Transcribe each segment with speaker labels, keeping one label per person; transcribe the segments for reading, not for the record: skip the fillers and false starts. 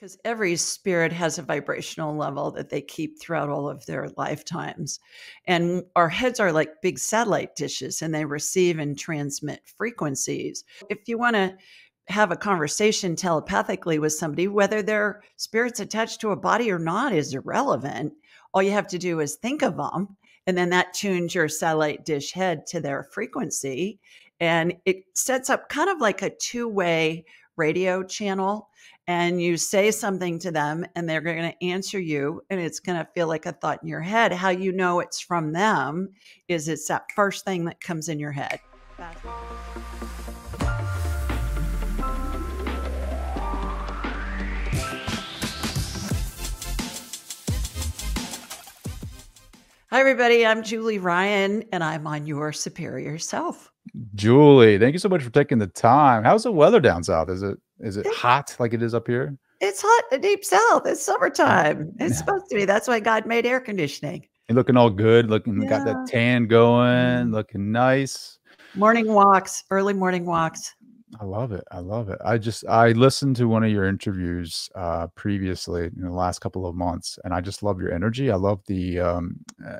Speaker 1: Because every spirit has a vibrational level that they keep throughout all of their lifetimes. And our heads are like big satellite dishes and they receive and transmit frequencies. If you want to have a conversation telepathically with somebody, whether their spirit's attached to a body or not is irrelevant. All you have to do is think of them. And then that tunes your satellite dish head to their frequency. And it sets up kind of like a two-way radio channel, and you say something to them and they're going to answer you, and it's going to feel like a thought in your head. How you know it's from them is it's that first thing that comes in your head. Hi, everybody. I'm Julie Ryan, and I'm on Your Superior Self.
Speaker 2: Julie, thank you so much for taking the time. How's the weather down south? Is it hot like it is up here?
Speaker 1: It's hot in the deep south. It's summertime. It's supposed to be. That's why God made air conditioning.
Speaker 2: You're looking all good. Got that tan going, looking nice.
Speaker 1: Morning walks, early morning walks.
Speaker 2: I love it. I love it. I listened to one of your interviews previously in the last couple of months, and I just love your energy. I love the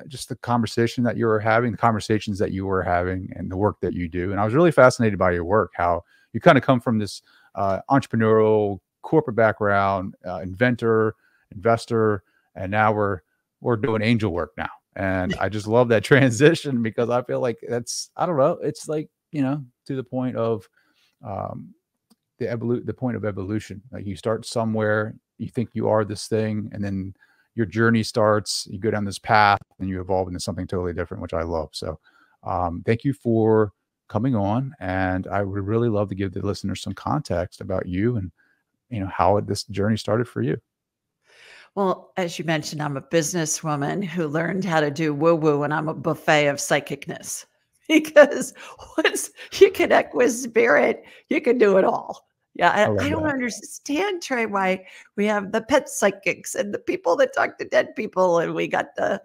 Speaker 2: just the conversation that you were having, the conversations that you were having, and the work that you do. And I was really fascinated by your work, how you kind of come from this entrepreneurial corporate background, inventor, investor, and now we're doing angel work now. And I just love that transition because I feel like I don't know, it's like, to the point of the point of evolution. Like you start somewhere, you think you are this thing, and then your journey starts, you go down this path and you evolve into something totally different, which I love. So thank you for coming on. And I would really love to give the listeners some context about you and, how this journey started for you.
Speaker 1: Well, as you mentioned, I'm a businesswoman who learned how to do woo-woo, and I'm a buffet of psychicness. Because once you connect with spirit, you can do it all. Yeah, I don't understand, Trey, why we have the pet psychics and the people that talk to dead people, and we got the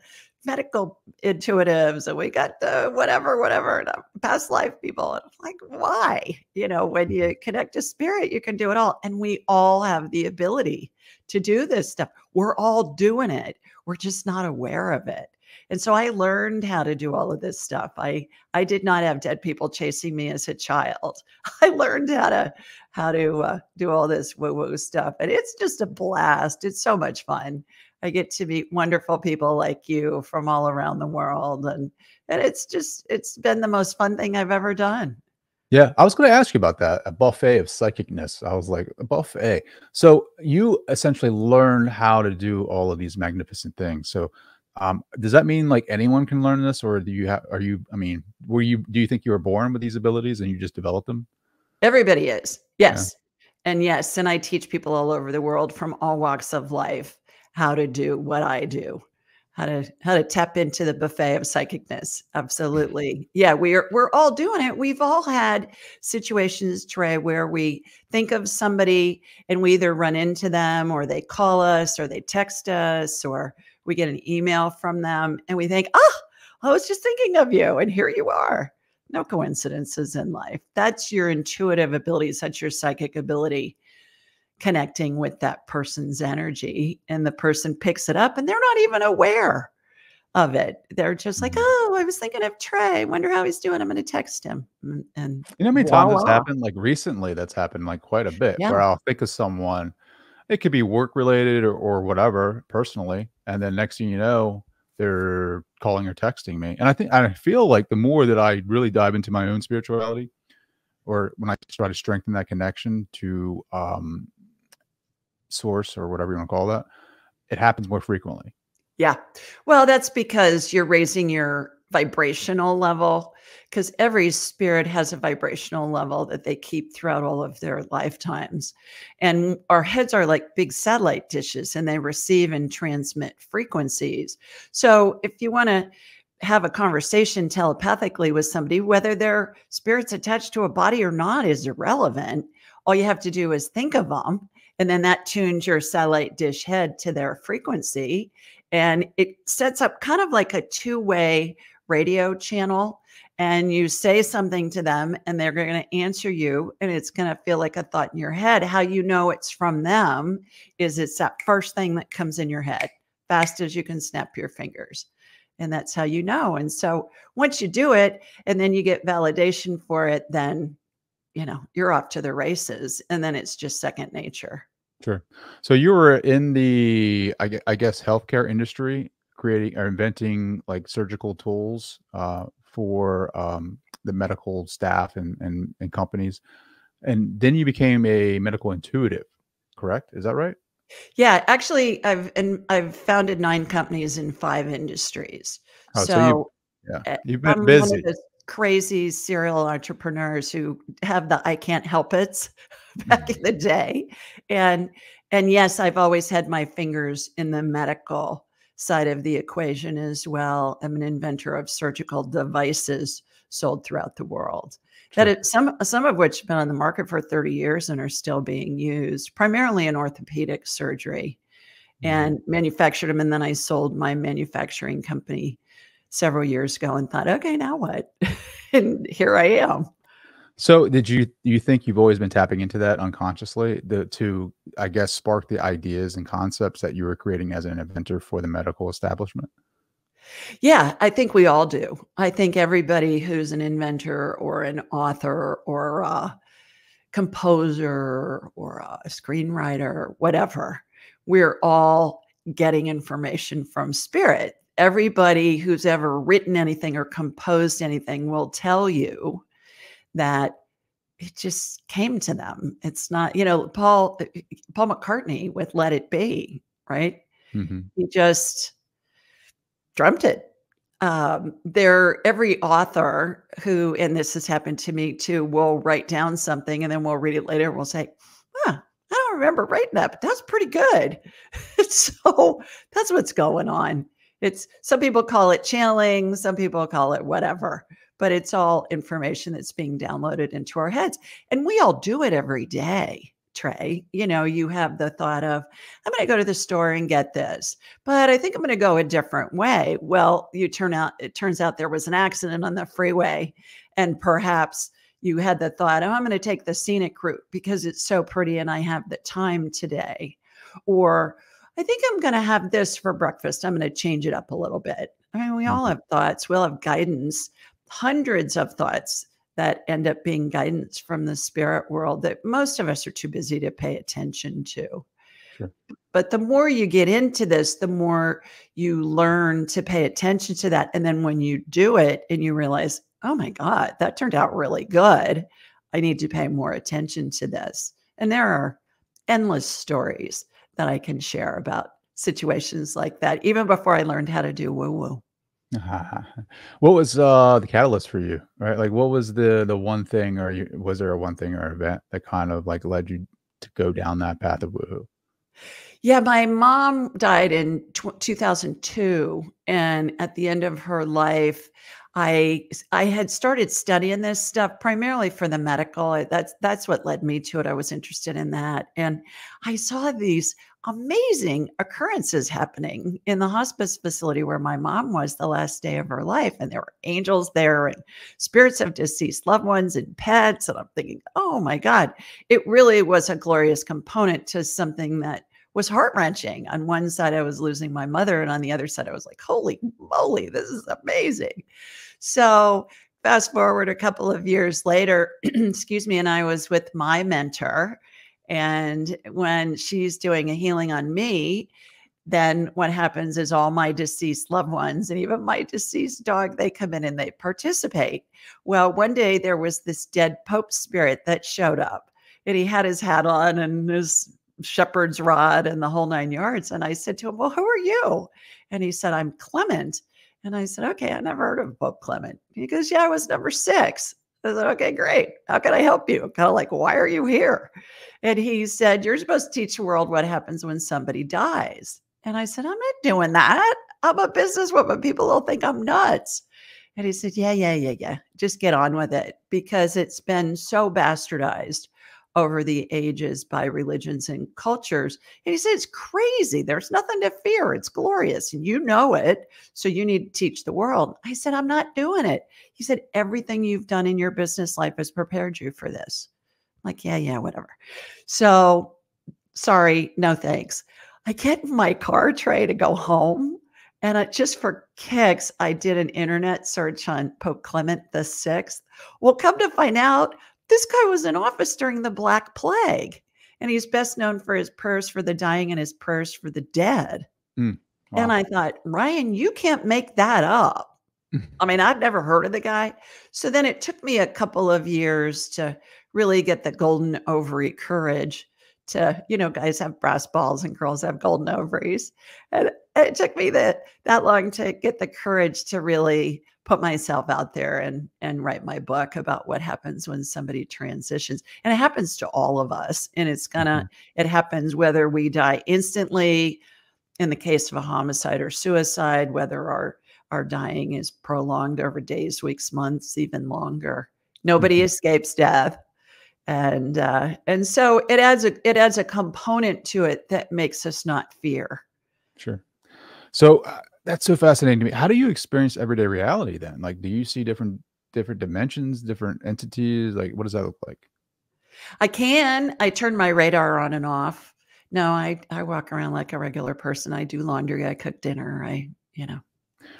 Speaker 1: medical intuitives, and we got the whatever, the past life people. And I'm like, why? When you connect to spirit, you can do it all. And we all have the ability to do this stuff. We're all doing it. We're just not aware of it. And so I learned how to do all of this stuff. I did not have dead people chasing me as a child. I learned how to do all this woo-woo stuff. And it's just a blast. It's so much fun. I get to meet wonderful people like you from all around the world. And it's been the most fun thing I've ever done.
Speaker 2: Yeah, I was going to ask you about that, a buffet of psychicness. I was like, a buffet. So you essentially learn how to do all of these magnificent things. So does that mean like anyone can learn this, or do you think you were born with these abilities and you just developed them?
Speaker 1: Everybody is. Yes. Yeah. And yes. And I teach people all over the world from all walks of life how to do what I do, how to tap into the buffet of psychicness. Absolutely. Yeah. We're all doing it. We've all had situations, Trey, where we think of somebody and we either run into them, or they call us, or they text us, or we get an email from them and we think, I was just thinking of you, and here you are. No coincidences in life. That's your intuitive abilities. That's your psychic ability, connecting with that person's energy, and the person picks it up and they're not even aware of it. They're just like, I was thinking of Trey. Wonder how he's doing. I'm going to text him. And
Speaker 2: how many times that's happened? Like recently, that's happened like quite a bit, where I'll think of someone. It could be work related or whatever, personally. And then next thing you know, they're calling or texting me. And I feel like the more that I really dive into my own spirituality, or when I try to strengthen that connection to source, or whatever you want to call that, it happens more frequently.
Speaker 1: Yeah. Well, that's because you're raising your vibrational level, because every spirit has a vibrational level that they keep throughout all of their lifetimes. And our heads are like big satellite dishes, and they receive and transmit frequencies. So if you want to have a conversation telepathically with somebody, whether their spirit's attached to a body or not is irrelevant. All you have to do is think of them, and then that tunes your satellite dish head to their frequency. And it sets up kind of like a two-way radio channel and you say something to them and they're going to answer you and it's going to feel like a thought in your head. How you know it's from them is it's that first thing that comes in your head, fast as you can snap your fingers. And that's how you know. And so once you do it and then you get validation for it, then, you know, you're off to the races and then it's just second nature.
Speaker 2: Sure. So you were in the, I guess, healthcare industry, creating or inventing like surgical tools for the medical staff and companies. And then you became a medical intuitive, correct? Is that right?
Speaker 1: Yeah, actually, I've founded 9 companies in 5 industries.
Speaker 2: Oh, so you,
Speaker 1: So
Speaker 2: yeah, you've been
Speaker 1: I'm one of
Speaker 2: busy.
Speaker 1: those crazy serial entrepreneurs who have the I can't help it back in the day. And and yes, I've always had my fingers in the medical side of the equation as well. I'm an inventor of surgical devices sold throughout the world. That
Speaker 2: Sure.
Speaker 1: it, some of which have been on the market for 30 years and are still being used, primarily in orthopedic surgery,
Speaker 2: Mhm.
Speaker 1: and manufactured them. And then I sold my manufacturing company several years ago and thought, okay, now what? And here I am.
Speaker 2: So you think you've always been tapping into that unconsciously to, I guess, spark the ideas and concepts that you were creating as an inventor for the medical establishment?
Speaker 1: Yeah, I think we all do. I think everybody who's an inventor or an author or a composer or a screenwriter, whatever, we're all getting information from spirit. Everybody who's ever written anything or composed anything will tell you that it just came to them. It's not, you know, Paul McCartney with Let It Be, right?
Speaker 2: Mhm.
Speaker 1: He just dreamt it. Every author who, and this has happened to me too, will write down something and then we'll read it later and we'll say, huh, I don't remember writing that, but that's pretty good. So that's what's going on. It's some people call it channeling, some people call it whatever, but it's all information that's being downloaded into our heads. And we all do it every day. Trey, you know, you have the thought of, I'm going to go to the store and get this, but I think I'm going to go a different way. Well, it turns out there was an accident on the freeway, and perhaps you had the thought, oh, I'm going to take the scenic route because it's so pretty and I have the time today. Or I think I'm going to have this for breakfast. I'm going to change it up a little bit. I mean, we all
Speaker 2: Mhm.
Speaker 1: have thoughts, we'll have guidance, hundreds of thoughts that end up being guidance from the spirit world that most of us are too busy to pay attention to.
Speaker 2: Sure.
Speaker 1: But the more you get into this, the more you learn to pay attention to that. And then when you do it and you realize, oh my God, that turned out really good, I need to pay more attention to this. And there are endless stories that I can share about situations like that, even before I learned how to do woo woo.
Speaker 2: What was, the catalyst for you, right? Like, what was the one thing or you was there a one thing or event that kind of, like, led you to go down that path of woohoo?
Speaker 1: Yeah, my mom died in 2002, and at the end of her life, I had started studying this stuff primarily for the medical. That's what led me to it. I was interested in that, and I saw these amazing occurrences happening in the hospice facility where my mom was the last day of her life, and there were angels there and spirits of deceased loved ones and pets, and I'm thinking, oh my God, it really was a glorious component to something that was heart-wrenching. On one side, I was losing my mother, and on the other side, I was like, holy moly, this is amazing. So fast forward a couple of years later, excuse me, and I was with my mentor. And when she's doing a healing on me, then what happens is all my deceased loved ones and even my deceased dog, they come in and they participate. Well, one day there was this dead Pope spirit that showed up, and he had his hat on and his shepherd's rod and the whole 9 yards. And I said to him, well, who are you? And he said, I'm Clement. And I said, okay, I never heard of Pope Clement. He goes, yeah, I was number 6. I said, okay, great. How can I help you? Kind of like, why are you here? And he said, you're supposed to teach the world what happens when somebody dies. And I said, I'm not doing that. I'm a businesswoman. People will think I'm nuts. And he said, yeah. Just get on with it because it's been so bastardized over the ages by religions and cultures. And he said, it's crazy. There's nothing to fear. It's glorious. And you know it. So you need to teach the world. I said, I'm not doing it. He said, everything you've done in your business life has prepared you for this. I'm like, yeah, whatever. So sorry, no thanks. I get in my car tray to go home. And just for kicks, I did an internet search on Pope Clement VI. Well, come to find out, this guy was in office during the Black Plague, and he's best known for his prayers for the dying and his prayers for the dead.
Speaker 2: Wow.
Speaker 1: And I thought, Ryan, you can't make that up. I mean, I've never heard of the guy. So then it took me a couple of years to really get the golden ovary courage to, guys have brass balls and girls have golden ovaries. And it took me that long to get the courage to really put myself out there and write my book about what happens when somebody transitions. And it happens to all of us. And it happens whether we die instantly in the case of a homicide or suicide, whether our dying is prolonged over days, weeks, months, even longer. Nobody escapes death. And so it adds a component to it that makes us not fear.
Speaker 2: Sure. So that's so fascinating to me. How do you experience everyday reality then? Like, do you see different dimensions, different entities? Like, what does that look like?
Speaker 1: I turn my radar on and off. No, I walk around like a regular person. I do laundry. I cook dinner.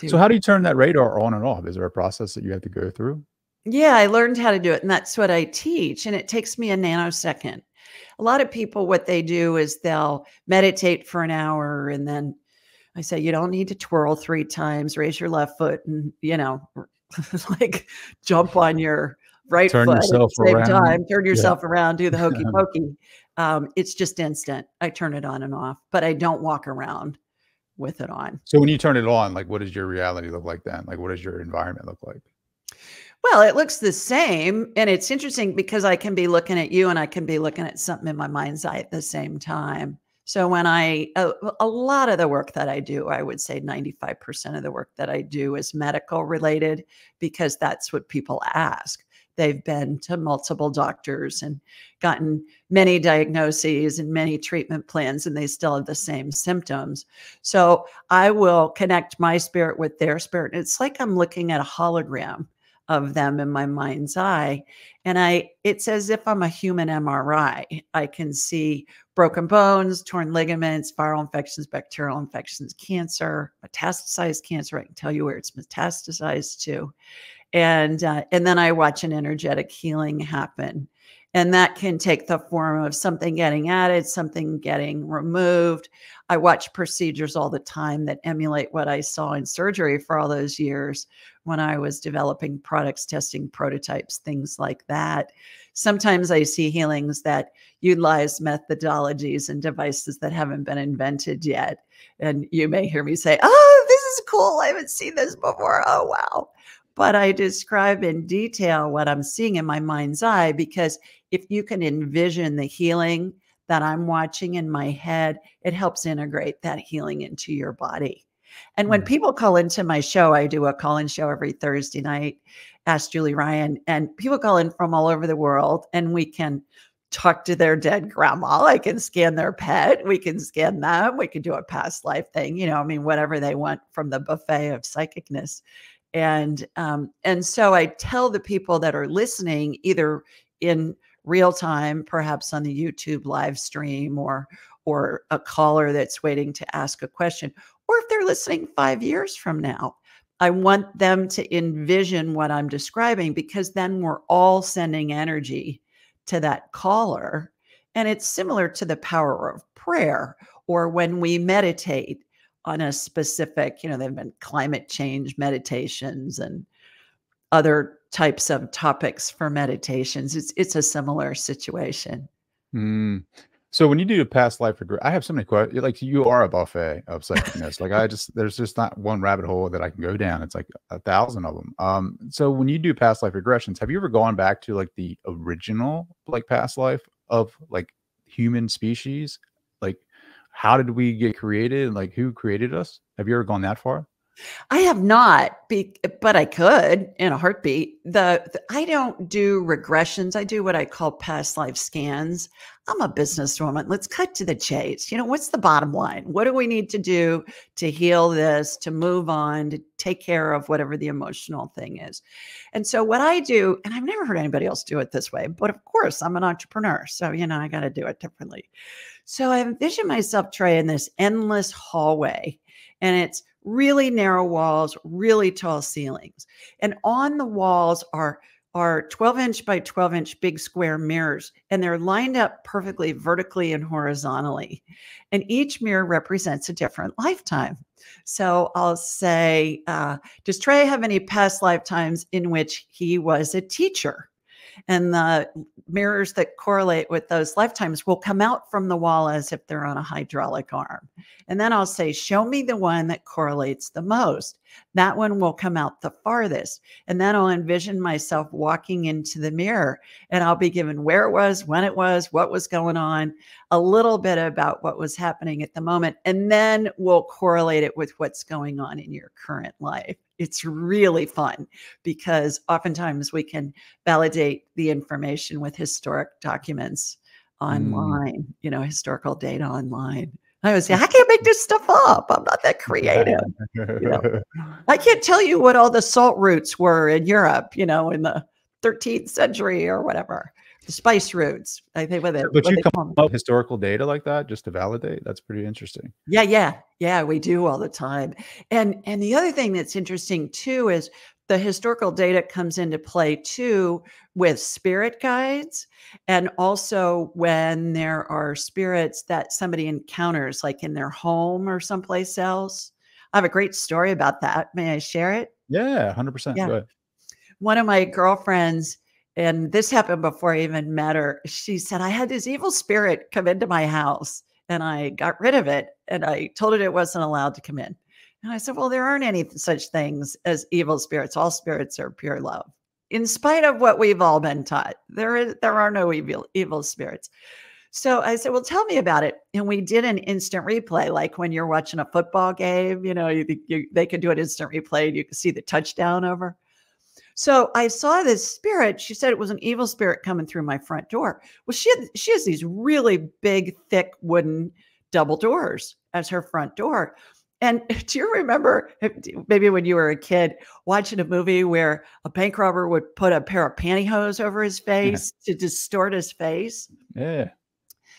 Speaker 2: So how do you turn that radar on and off? Is there a process that you have to go through?
Speaker 1: Yeah, I learned how to do it, and that's what I teach. And it takes me a nanosecond. A lot of people, what they do is they'll meditate for an hour, and then I say, you don't need to twirl 3 times, raise your left foot, and, like jump on your right
Speaker 2: Turn
Speaker 1: foot
Speaker 2: yourself
Speaker 1: at the same
Speaker 2: around.
Speaker 1: time, turn yourself around, do the hokey pokey. It's just instant. I turn it on and off, but I don't walk around with it on.
Speaker 2: So when you turn it on, like, what does your reality look like then? Like, what does your environment look like?
Speaker 1: Well, it looks the same. And it's interesting because I can be looking at you and I can be looking at something in my mind's eye at the same time. So when a lot of the work that I do, I would say 95% of the work that I do is medical related, because that's what people ask. They've been to multiple doctors and gotten many diagnoses and many treatment plans, and they still have the same symptoms. So I will connect my spirit with their spirit. It's like I'm looking at a hologram of them in my mind's eye. And it's as if I'm a human MRI. I can see broken bones, torn ligaments, viral infections, bacterial infections, cancer, metastasized cancer. I can tell you where it's metastasized to. And then I watch an energetic healing happen. And that can take the form of something getting added, something getting removed. I watch procedures all the time that emulate what I saw in surgery for all those years when I was developing products, testing prototypes, things like that. Sometimes I see healings that utilize methodologies and devices that haven't been invented yet. And you may hear me say, oh, this is cool. I haven't seen this before. Oh, wow. But I describe in detail what I'm seeing in my mind's eye, because if you can envision the healing that I'm watching in my head, it helps integrate that healing into your body. And when people call into my show, I do a call-in show every Thursday night, Ask Julie Ryan, and people call in from all over the world, and we can talk to their dead grandma. I can scan their pet. We can scan them. We can do a past life thing, whatever they want from the buffet of psychicness. And so I tell the people that are listening, either in real time, perhaps on the YouTube live stream, or a caller that's waiting to ask a question, or if they're listening 5 years from now, I want them to envision what I'm describing, because then we're all sending energy to that caller. And it's similar to the power of prayer, or when we meditate on a specific, there've been climate change meditations and other types of topics for meditations. It's a similar situation.
Speaker 2: So when you do a past life regression, I have so many questions. Like, you are a buffet of psychicness. Like, there's just not one rabbit hole that I can go down. It's like 1,000 of them. So when you do past life regressions, have you ever gone back to like the original, like, past life of like human species? Like, how did we get created? Like, who created us? Have you ever gone that far?
Speaker 1: I have not, but I could in a heartbeat. I don't do regressions. I do what I call past life scans. I'm a businesswoman. Let's cut to the chase. What's the bottom line? What do we need to do to heal this, to move on, to take care of whatever the emotional thing is? And so what I do, and I've never heard anybody else do it this way, but of course I'm an entrepreneur. So, I got to do it differently. So I envision myself, Trey, in this endless hallway, and it's really narrow walls, really tall ceilings. And on the walls are 12-inch by 12-inch big square mirrors, and they're lined up perfectly vertically and horizontally. And each mirror represents a different lifetime. So I'll say, does Trey have any past lifetimes in which he was a teacher? And the mirrors that correlate with those lifetimes will come out from the wall as if they're on a hydraulic arm. And then I'll say, show me the one that correlates the most. That one will come out the farthest. And then I'll envision myself walking into the mirror, and I'll be given where it was, when it was, what was going on, a little bit about what was happening at the moment. And then we'll correlate it with what's going on in your current life. It's really fun because oftentimes we can validate the information with historic documents online, historical data online. I always say, I can't make this stuff up. I'm not that creative. I can't tell you what all the salt routes were in Europe, in the 13th century or whatever. The spice routes, I think.
Speaker 2: But you come up with historical data like that just to validate? That's pretty interesting.
Speaker 1: Yeah, we do all the time. And the other thing that's interesting too is the historical data comes into play too with spirit guides, and also when there are spirits that somebody encounters, like in their home or someplace else. I have a great story about that. May I share it?
Speaker 2: Yeah, 100%.
Speaker 1: Yeah.
Speaker 2: Go ahead.
Speaker 1: One of my girlfriends, and this happened before I even met her, she said, I had this evil spirit come into my house and I got rid of it. And I told it wasn't allowed to come in. And I said, well, there aren't any such things as evil spirits. All spirits are pure love. In spite of what we've all been taught, there are no evil spirits. So I said, well, tell me about it. And we did an instant replay, like when you're watching a football game, they could do an instant replay and you can see the touchdown over. So I saw this spirit. She said it was an evil spirit coming through my front door. Well, she has these really big, thick wooden double doors as her front door. And do you remember, maybe when you were a kid, watching a movie where a bank robber would put a pair of pantyhose over his face to distort his face?
Speaker 2: Yeah.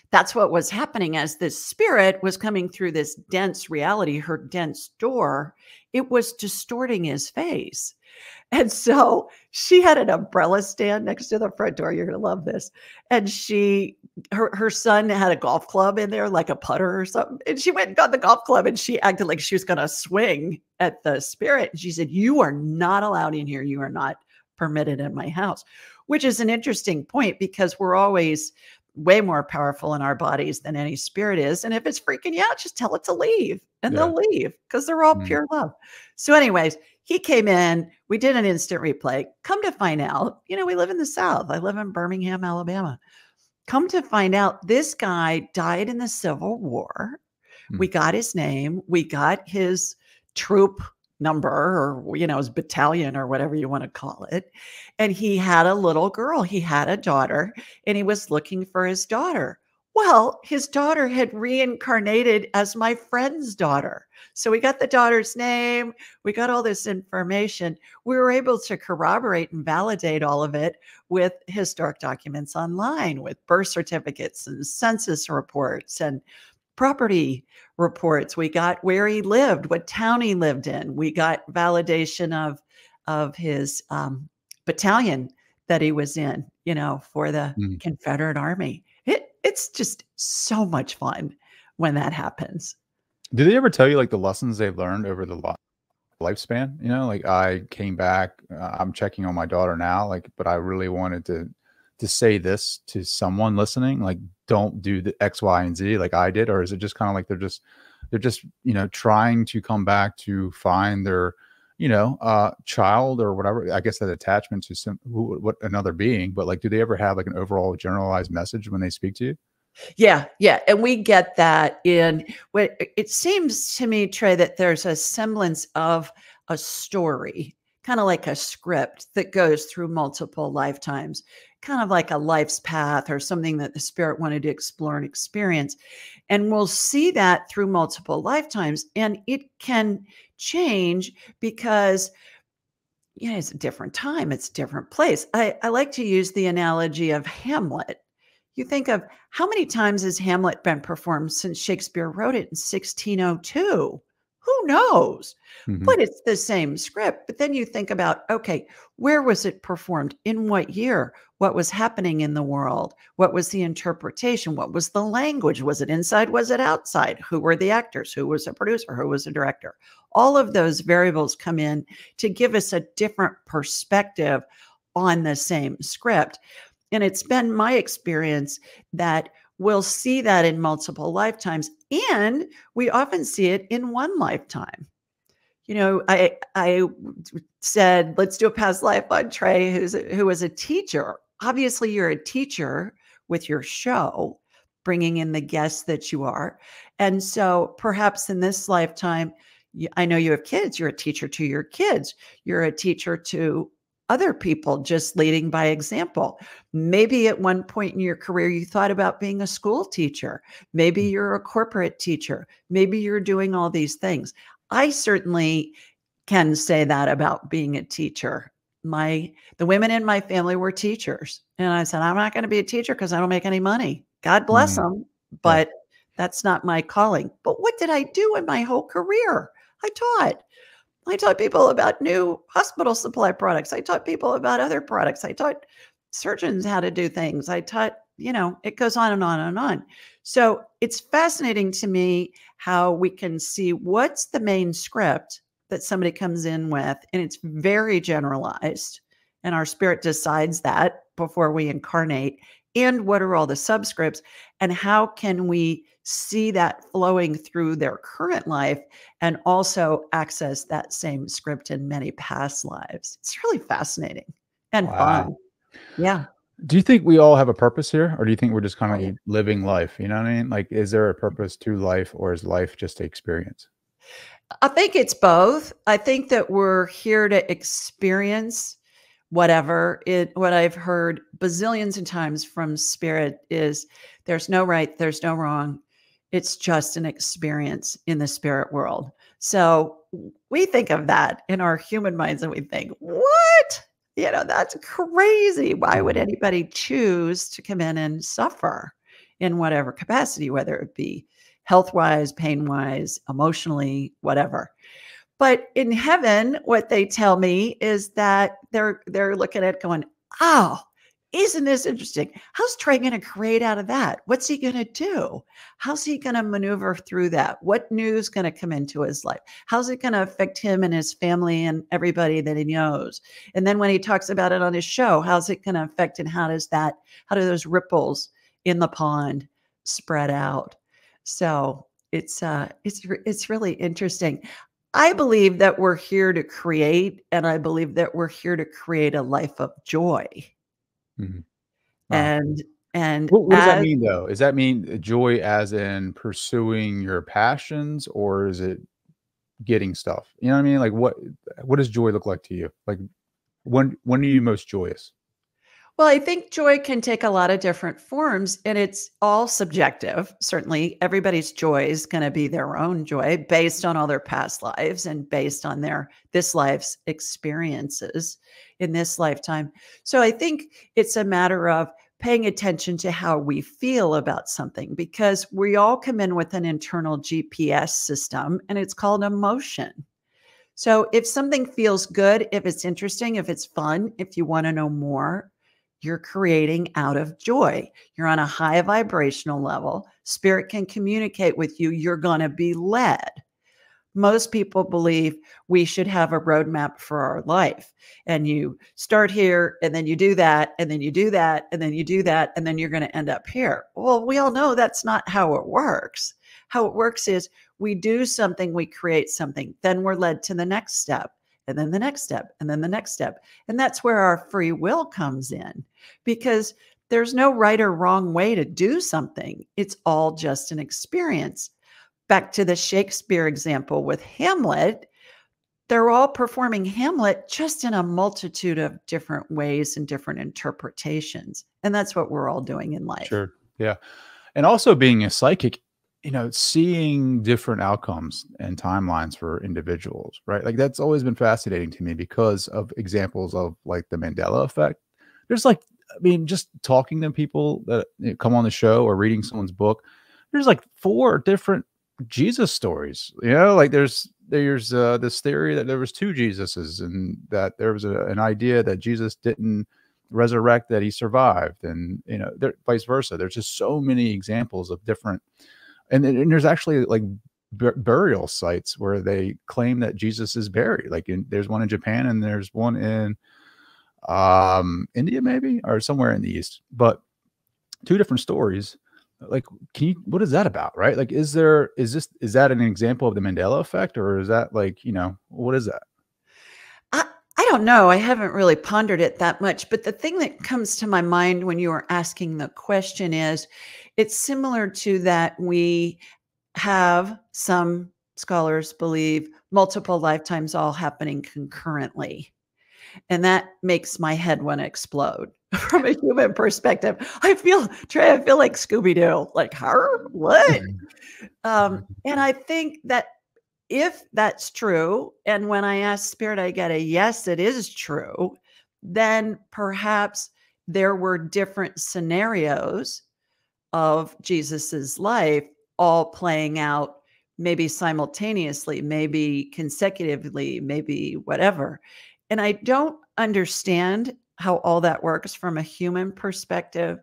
Speaker 1: That's what was happening as this spirit was coming through this dense reality, her dense door. It was distorting his face. And so she had an umbrella stand next to the front door. You're going to love this. And her son had a golf club in there, like a putter or something. And she went and got the golf club and she acted like she was going to swing at the spirit. And she said, you are not allowed in here. You are not permitted in my house, which is an interesting point because we're always way more powerful in our bodies than any spirit is. And if it's freaking you out, just tell it to leave and they'll leave because they're all pure love. So anyways, he came in, we did an instant replay. Come to find out, we live in the South. I live in Birmingham, Alabama. Come to find out, this guy died in the Civil War. We got his name. We got his troop number or, his battalion or whatever you want to call it. And he had a little girl. He had a daughter and he was looking for his daughter. Well, his daughter had reincarnated as my friend's daughter. So we got the daughter's name. We got all this information. We were able to corroborate and validate all of it with historic documents online, with birth certificates and census reports and property reports. We got where he lived, what town he lived in. We got validation of his battalion that he was in, for the Confederate Army. It's just so much fun when that happens.
Speaker 2: Do they ever tell you like the lessons they've learned over the lifespan? Like I came back, I'm checking on my daughter now, but I really wanted to say this to someone listening, like don't do the X, Y, and Z like I did? Or is it just kind of like they're just trying to come back to find their child or whatever, I guess that attachment to what another being, but like, do they ever have like an overall generalized message when they speak to you?
Speaker 1: Yeah, yeah, and we get that in what it seems to me, Trey, that there's a semblance of a story, kind of like a script that goes through multiple lifetimes, kind of like a life's path or something that the spirit wanted to explore and experience. And we'll see that through multiple lifetimes, and it can change because it's a different time, it's a different place. I like to use the analogy of Hamlet. You think of how many times has Hamlet been performed since Shakespeare wrote it in 1602? Who knows?
Speaker 2: Mhm.
Speaker 1: But it's the same script. But then you think about, okay, where was it performed? In what year? What was happening in the world? What was the interpretation? What was the language? Was it inside? Was it outside? Who were the actors? Who was the producer? Who was the director? All of those variables come in to give us a different perspective on the same script. And it's been my experience that we'll see that in multiple lifetimes, and we often see it in one lifetime. I said, let's do a past life on Trey, who was a teacher. Obviously, you're a teacher with your show, bringing in the guests that you are. And so perhaps in this lifetime, I know you have kids. You're a teacher to your kids. You're a teacher to other people, just leading by example. Maybe at one point in your career, you thought about being a school teacher. Maybe you're a corporate teacher. Maybe you're doing all these things. I certainly can say that about being a teacher. The women in my family were teachers. And I said, I'm not going to be a teacher because I don't make any money. God bless
Speaker 2: Mm,
Speaker 1: them,
Speaker 2: yeah.
Speaker 1: but that's not my calling. But what did I do in my whole career? I taught. I taught people about new hospital supply products. I taught people about other products. I taught surgeons how to do things. I taught, it goes on and on and on. So it's fascinating to me how we can see what's the main script that somebody comes in with, and it's very generalized. And our spirit decides that before we incarnate. And what are all the subscripts? And how can we see that flowing through their current life and also access that same script in many past lives? It's really fascinating and
Speaker 2: Wow.
Speaker 1: fun. Yeah.
Speaker 2: Do you think we all have a purpose here, or do you think we're just
Speaker 1: Oh,
Speaker 2: kinda
Speaker 1: yeah.
Speaker 2: living life, you know what I mean? Like, is there a purpose to life, or is life just a experience?
Speaker 1: I think it's both. I think that we're here to experience whatever it what I've heard bazillions of times from spirit is there's no right, there's no wrong. It's just an experience in the spirit world. So we think of that in our human minds and we think, what? That's crazy. Why would
Speaker 2: Mhm.
Speaker 1: anybody choose to come in and suffer in whatever capacity, whether it be health wise, pain wise, emotionally, whatever? But in heaven, what they tell me is that they're looking at going, "Oh, isn't this interesting? How's Trey going to create out of that? What's he going to do? How's he going to maneuver through that? What news going to come into his life? How's it going to affect him and his family and everybody that he knows? And then when he talks about it on his show, how's it going to affect and how do those ripples in the pond spread out?" So it's really interesting. I believe that we're here to create, and I believe that we're here to create a life of joy.
Speaker 2: Mhm. Wow.
Speaker 1: And and
Speaker 2: What does that
Speaker 1: as
Speaker 2: mean, though? Does that mean joy as in pursuing your passions, or is it getting stuff? You know what I mean? Like, what does joy look like to you? Like, when are you most joyous?
Speaker 1: Well, I think joy can take a lot of different forms, and it's all subjective. Certainly, everybody's joy is going to be their own joy based on all their past lives and based on their this life's experiences in this lifetime. So I think it's a matter of paying attention to how we feel about something because we all come in with an internal GPS system, and it's called emotion. So if something feels good, if it's interesting, if it's fun, if you want to know more, you're creating out of joy. You're on a high vibrational level. Spirit can communicate with you. You're going to be led. Most people believe we should have a roadmap for our life. And you start here, and then you do that, and then you do that, and then you do that, and then you're going to end up here. Well, we all know that's not how it works. How it works is we do something, we create something, then we're led to the next step, and then the next step, and then the next step. And that's where our free will comes in because There's no right or wrong way to do something. It's all just an experience. Back to the Shakespeare example with Hamlet, they're all performing Hamlet just in a multitude of different ways and different interpretations. And that's what we're all doing in life.
Speaker 2: Sure. Yeah. And also being a psychic, seeing different outcomes and timelines for individuals, right? Like that's always been fascinating to me because of examples of like the Mandela effect. There's like, I mean, just talking to people that come on the show or reading someone's book, there's like 4 different Jesus stories. Like there's this theory that there was 2 Jesuses and that there was an idea that Jesus didn't resurrect, that he survived, and vice versa. There's just so many examples of different, and there's actually like burial sites where they claim that Jesus is buried. Like there's one in Japan and there's one in India maybe, or somewhere in the East, but 2 different stories. Like, what is that about? Right? Like, is that an example of the Mandela effect, or is that like, what is that?
Speaker 1: I don't know. I haven't really pondered it that much, but the thing that comes to my mind when you are asking the question is, it's similar to that we have, some scholars believe, multiple lifetimes all happening concurrently. And that makes my head want to explode from a human perspective. Trey, I feel like Scooby-Doo, like, her, what? And I think that if that's true, and when I ask Spirit, I get a yes, it is true, then perhaps there were different scenarios of Jesus's life all playing out, maybe simultaneously, maybe consecutively, maybe whatever. And I don't understand how all that works from a human perspective.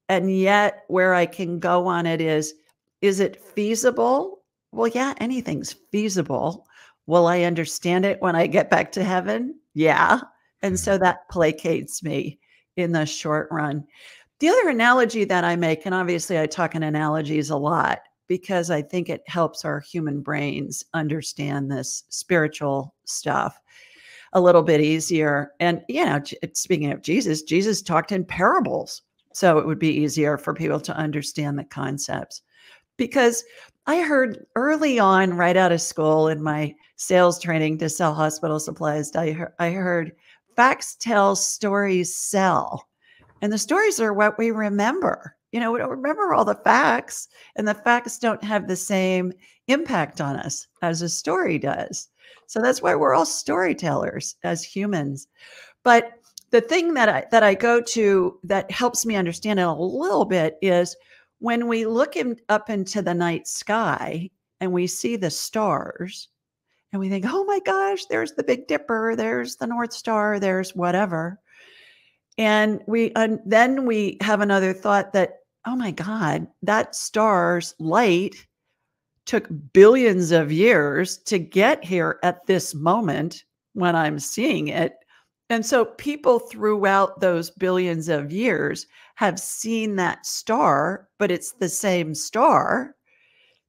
Speaker 1: And yet where I can go on it is it feasible? Well, yeah, anything's feasible. Will I understand it when I get back to heaven? Yeah. And so that placates me in the short run. The other analogy that I make, and obviously I talk in analogies a lot because I think it helps our human brains understand this spiritual stuff a little bit easier. And, speaking of Jesus talked in parables. So it would be easier for people to understand the concepts. Because I heard early on, right out of school in my sales training to sell hospital supplies, I heard facts tell, stories sell. And the stories are what we remember. We don't remember all the facts, and the facts don't have the same impact on us as a story does. So that's why we're all storytellers as humans. But the thing that I go to that helps me understand it a little bit is when we look up into the night sky and we see the stars and we think, oh my gosh, there's the Big Dipper, there's the North Star, there's whatever. And then we have another thought that, oh my God, that star's light took billions of years to get here at this moment when I'm seeing it. And so people throughout those billions of years have seen that star, but it's the same star.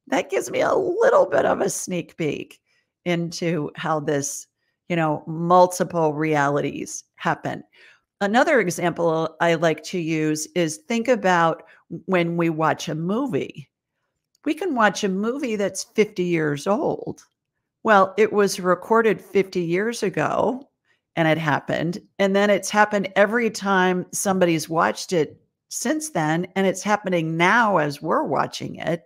Speaker 1: That gives me a little bit of a sneak peek into how this, multiple realities happen. Another example I like to use is think about when we watch a movie. We can watch a movie that's 50 years old. Well, it was recorded 50 years ago and it happened. And then it's happened every time somebody's watched it since then. And it's happening now as we're watching it.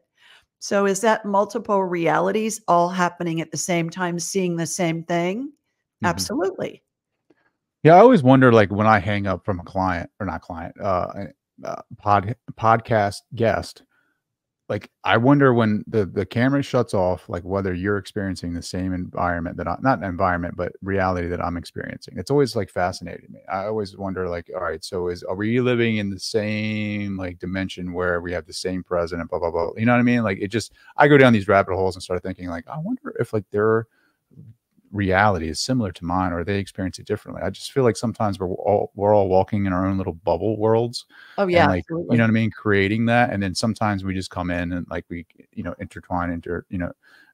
Speaker 1: So is that multiple realities all happening at the same time, seeing the same thing? Mm-hmm. Absolutely.
Speaker 2: Yeah, I always wonder, like when I hang up from a client or not client, podcast guest, like I wonder when the camera shuts off, like whether you're experiencing the same environment not environment, but reality that I'm experiencing. It's always like fascinated me. I always wonder, like, all right, so are we living in the same like dimension where we have the same president, blah, blah, blah. You know what I mean? Like I go down these rabbit holes and start thinking like, I wonder if like their reality is similar to mine, or they experience it differently. I just feel like sometimes we're all walking in our own little bubble worlds.
Speaker 1: Oh yeah,
Speaker 2: and like absolutely. You know what I mean, creating that, and then sometimes we just come in and like we intertwine,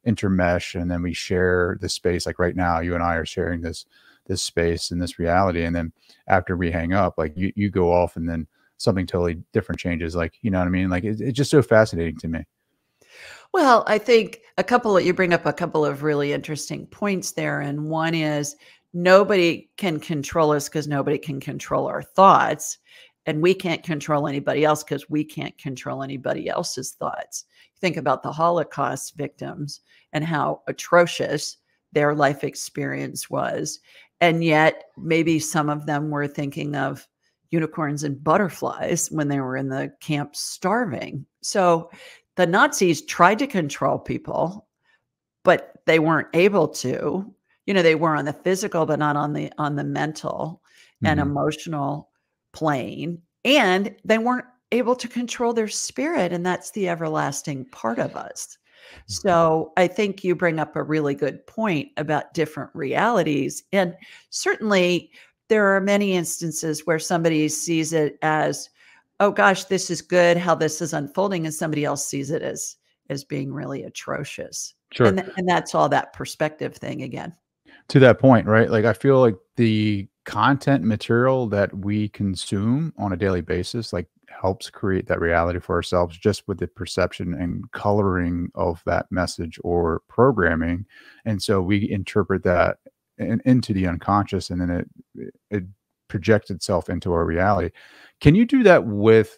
Speaker 2: intermesh, and then we share this space. Like right now, you and I are sharing this space and this reality, and then after we hang up, like you go off, and then something totally different changes. Like, you know what I mean? Like it's just so fascinating to me.
Speaker 1: Well, I think you bring up a couple of really interesting points there. And one is nobody can control us because nobody can control our thoughts. And we can't control anybody else because we can't control anybody else's thoughts. Think about the Holocaust victims and how atrocious their life experience was. And yet, maybe some of them were thinking of unicorns and butterflies when they were in the camp starving. So the Nazis tried to control people, but they weren't able to. They were on the physical, but not on the mental and
Speaker 2: Mhm.
Speaker 1: emotional plane. And they weren't able to control their spirit. And that's the everlasting part of us. So I think you bring up a really good point about different realities. And certainly there are many instances where somebody sees it as, oh gosh, this is good, how this is unfolding, and somebody else sees it as being really atrocious.
Speaker 2: Sure.
Speaker 1: And that's all that perspective thing again.
Speaker 2: To that point, right? Like I feel like the content material that we consume on a daily basis, like helps create that reality for ourselves just with the perception and coloring of that message or programming. And so we interpret that into the unconscious, and then it projects itself into our reality. Can you do that with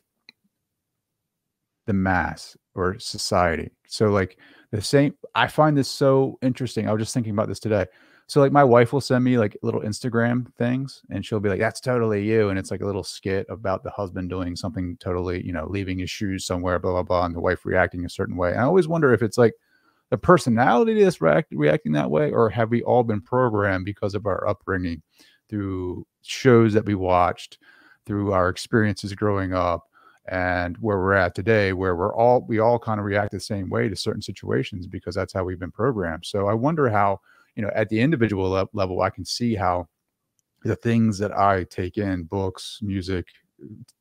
Speaker 2: the mass or society? So like the same, I find this so interesting. I was just thinking about this today. So like my wife will send me like little Instagram things and she'll be like, that's totally you. And it's like a little skit about the husband doing something totally, you know, leaving his shoes somewhere, blah, blah, blah, and the wife reacting a certain way. And I always wonder if it's like the personality that's reacting that way, or have we all been programmed because of our upbringing through shows that we watched, through our experiences growing up, and where we're at today, where we all kind of react the same way to certain situations because that's how we've been programmed. So I wonder how, you know, at the individual level, I can see how the things that I take in, books, music,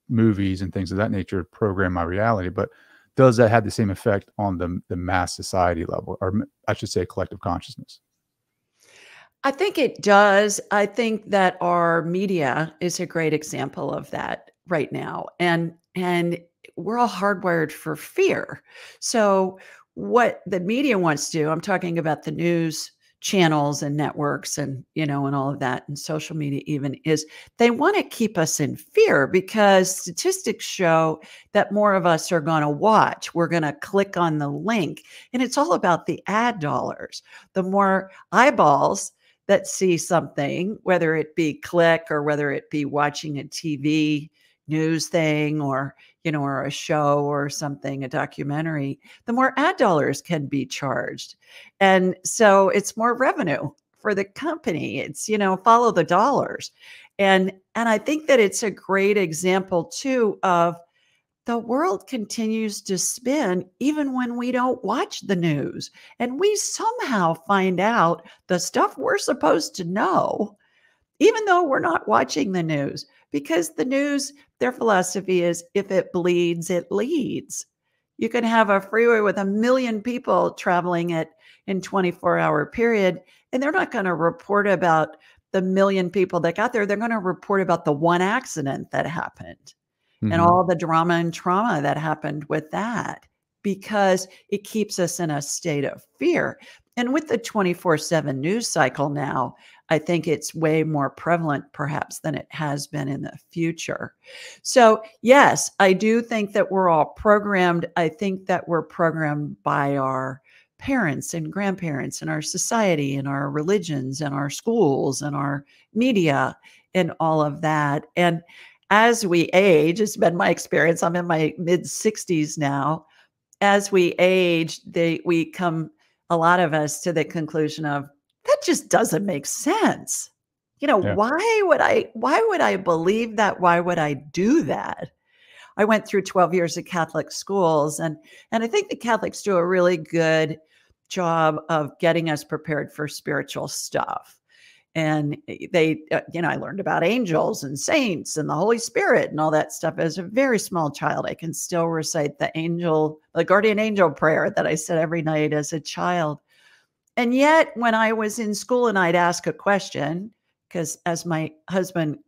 Speaker 2: movies, and things of that nature, program my reality. But does that have the same effect on the mass society level, or I should say collective consciousness?
Speaker 1: I think it does. I think that our media is a great example of that right now. And we're all hardwired for fear. So what the media wants to do, I'm talking about the news channels and networks and and all of that, and social media even, is they want to keep us in fear because statistics show that more of us are going to watch. We're going to click on the link, and it's all about the ad dollars. The more eyeballs that see something, whether it be click or whether it be watching a TV news thing or a show or something, a documentary, the more ad dollars can be charged. And so it's more revenue for the company. It's, follow the dollars. And I think that it's a great example too of the world continues to spin even when we don't watch the news. And we somehow find out the stuff we're supposed to know, even though we're not watching the news, because the news, their philosophy is if it bleeds, it leads. You can have a freeway with 1 million people traveling it in 24-hour period, and they're not going to report about the 1 million people that got there. They're going to report about the one accident that happened and
Speaker 2: Hmm.
Speaker 1: all the drama and trauma that happened with that, because it keeps us in a state of fear. And with the 24/7 news cycle now, I think it's way more prevalent perhaps than it has been in the future. So yes, I do think that we're all programmed. I think that we're programmed by our parents and grandparents and our society and our religions and our schools and our media and all of that. And as we age, it's been my experience, I'm in my mid-60s now. As we age, we come, a lot of us, to the conclusion of, "That just doesn't make sense."
Speaker 2: Yeah.
Speaker 1: Why would I believe that? Why would I do that? I went through 12 years of Catholic schools, and I think the Catholics do a really good job of getting us prepared for spiritual stuff. And I learned about angels and saints and the Holy Spirit and all that stuff as a very small child. I can still recite the guardian angel prayer that I said every night as a child. And yet, when I was in school and I'd ask a question, because as my husband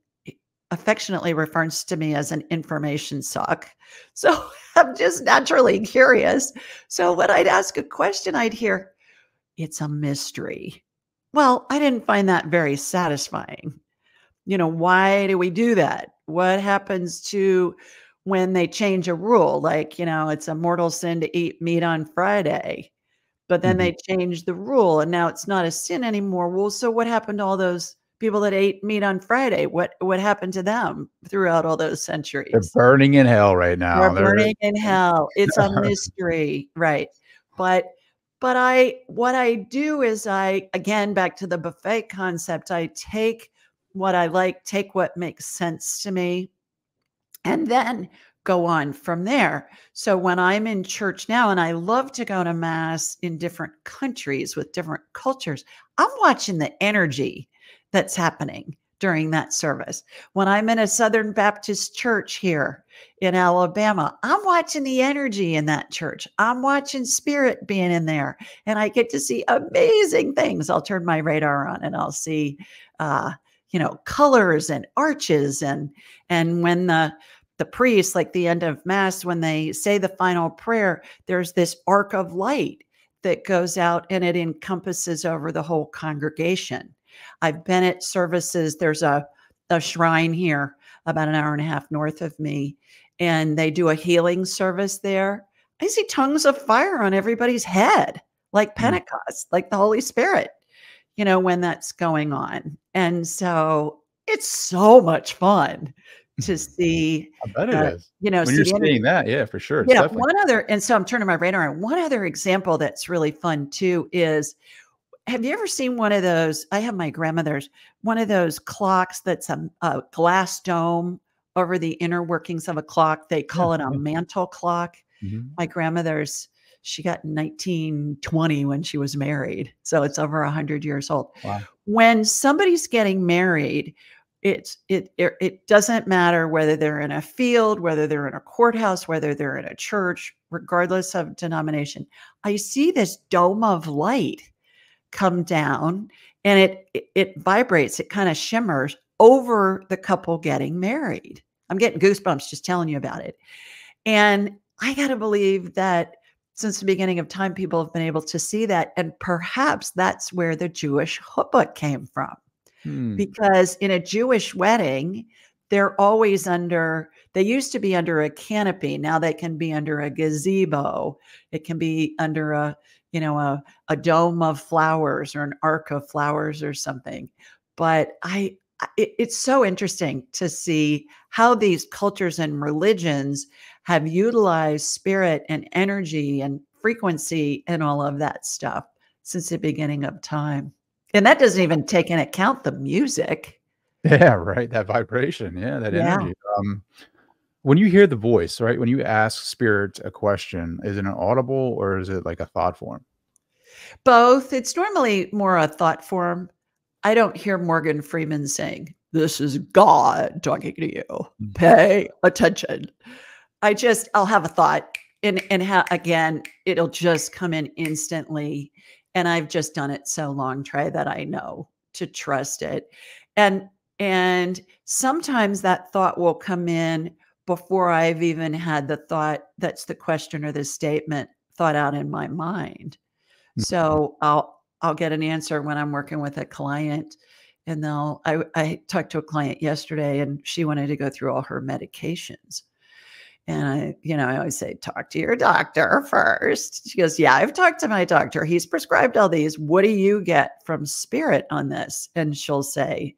Speaker 1: affectionately refers to me as an information suck. So I'm just naturally curious. So when I'd ask a question, I'd hear, it's a mystery. Well, I didn't find that very satisfying. Why do we do that? What happens to when they change a rule? Like, it's a mortal sin to eat meat on Friday, but then
Speaker 2: Mhm.
Speaker 1: they changed the rule and now it's not a sin anymore. Well, so what happened to all those people that ate meat on Friday? What happened to them throughout all those
Speaker 2: They're
Speaker 1: centuries?
Speaker 2: burning in hell right
Speaker 1: They're
Speaker 2: now. They're
Speaker 1: burning in hell. It's a mystery, right? But what I do is again, back to the buffet concept, I take what I like, take what makes sense to me, and then go on from there. So when I'm in church now, and I love to go to mass in different countries with different cultures, I'm watching the energy that's happening during that service. When I'm in a Southern Baptist church here in Alabama, I'm watching the energy in that church. I'm watching spirit being in there, and I get to see amazing things. I'll turn my radar on and I'll see colors and arches, and when the priest, like the end of mass, when they say the final prayer, there's this arc of light that goes out and it encompasses over the whole congregation. I've been at services. There's a shrine here about an hour and a half north of me, and they do a healing service there. I see tongues of fire on everybody's head, like
Speaker 2: Mm,
Speaker 1: Pentecost, like the Holy Spirit, when that's going on. And so it's so much fun to see
Speaker 2: I bet it is. When
Speaker 1: see
Speaker 2: you're
Speaker 1: the energy.
Speaker 2: seeing that, yeah, for sure. It's definitely
Speaker 1: One other, and so I'm turning my radar on. One other example that's really fun too is, have you ever seen one of those? I have my grandmother's, one of those clocks that's a glass dome over the inner workings of a clock. They
Speaker 2: yeah,
Speaker 1: call it a
Speaker 2: yeah.
Speaker 1: mantle clock.
Speaker 2: Mhm.
Speaker 1: My grandmother's, she got in 1920 when she was married. So it's over 100 years old.
Speaker 2: Wow.
Speaker 1: When somebody's getting married, it doesn't matter whether they're in a field, whether they're in a courthouse, whether they're in a church, regardless of denomination. I see this dome of light come down, and it vibrates, it kind of shimmers over the couple getting married. I'm getting goosebumps just telling you about it. And I got to believe that since the beginning of time, people have been able to see that. And perhaps that's where the Jewish chuppah came from.
Speaker 2: Hmm.
Speaker 1: Because in a Jewish wedding, they used to be under a canopy. Now they can be under a gazebo. It can be under a dome of flowers or an arc of flowers or something. But it's so interesting to see how these cultures and religions have utilized spirit and energy and frequency and all of that stuff since the beginning of time. And that doesn't even take into account the music.
Speaker 2: Yeah, right, that vibration, yeah, that
Speaker 1: Yeah.
Speaker 2: energy. When you hear the voice, right, when you ask spirit a question, is it an audible or is it like a thought form?
Speaker 1: Both. It's normally more a thought form. I don't hear Morgan Freeman saying, "This is God talking to you.
Speaker 2: Mm.
Speaker 1: Pay attention." I'll have a thought, and again, it'll just come in instantly. And I've just done it so long, Trey, that I know to trust it. And sometimes that thought will come in before I've even had the thought that's the question or the statement thought out in my mind.
Speaker 2: Mhm.
Speaker 1: So I'll get an answer when I'm working with a client, and I talked to a client yesterday, and she wanted to go through all her medications. And I always say, talk to your doctor first. She goes, yeah, I've talked to my doctor. He's prescribed all these. What do you get from spirit on this? And she'll say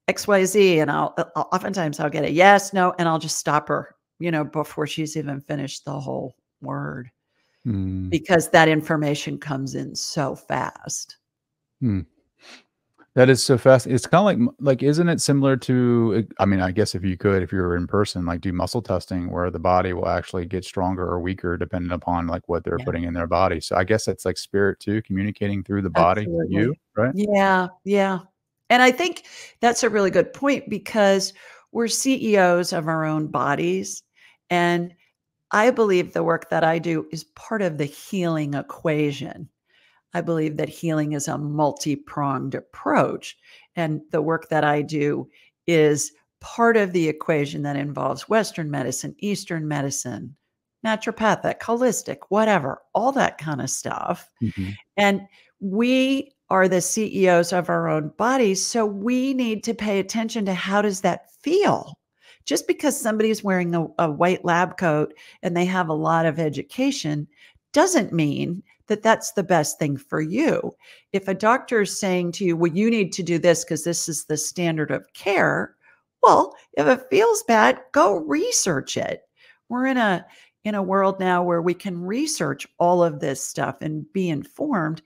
Speaker 1: XYZ. And oftentimes I'll get a yes, no, and I'll just stop her, before she's even finished the whole word,
Speaker 2: Mm.
Speaker 1: because that information comes in so fast.
Speaker 2: Hmm. That is so fast. It's kinda like, isn't it similar to I mean, I guess if you were in person, like, do muscle testing where the body will actually get stronger or weaker depending upon, like, what they're
Speaker 1: Yeah,
Speaker 2: putting in their body. So I guess it's like spirit too, communicating through the body to you,
Speaker 1: absolutely.
Speaker 2: right?
Speaker 1: Yeah, yeah. And I think that's a really good point, because we're CEOs of our own bodies. And I believe the work that I do is part of the healing equation. I believe that healing is a multi-pronged approach. And the work that I do is part of the equation that involves Western medicine, Eastern medicine, naturopathic, holistic, whatever, all that kind of stuff.
Speaker 2: Mm-hmm.
Speaker 1: And we are the CEOs of our own bodies. So we need to pay attention to how does that feel? Just because somebody's wearing a white lab coat and they have a lot of education doesn't mean that that's the best thing for you. If a doctor is saying to you, well, you need to do this because this is the standard of care. Well, if it feels bad, go research it. We're in a world now where we can research all of this stuff and be informed.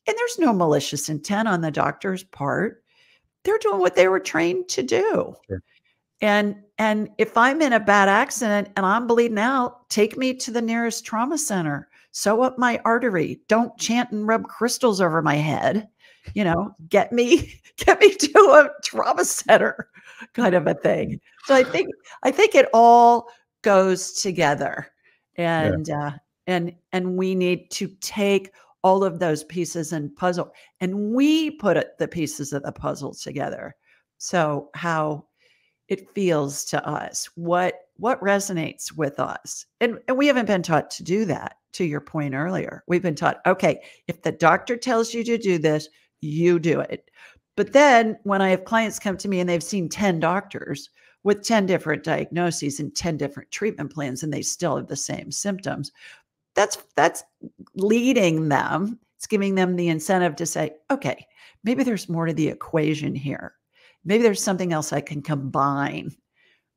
Speaker 1: And there's no malicious intent on the doctor's part. They're doing what they were trained to do.
Speaker 2: Sure.
Speaker 1: And if I'm in a bad accident and I'm bleeding out, take me to the nearest trauma center. Sew up my artery. Don't chant and rub crystals over my head. Get me to a trauma center, kind of a thing. So I think it all goes together, and we need to take all of those pieces and puzzle, and we put the pieces of the puzzle together. So how it feels to us, what resonates with us. And we haven't been taught to do that, to your point earlier. We've been taught, okay, if the doctor tells you to do this, you do it. But then when I have clients come to me and they've seen 10 doctors with 10 different diagnoses and 10 different treatment plans, and they still have the same symptoms, that's leading them. It's giving them the incentive to say, okay, maybe there's more to the equation here. Maybe there's something else I can combine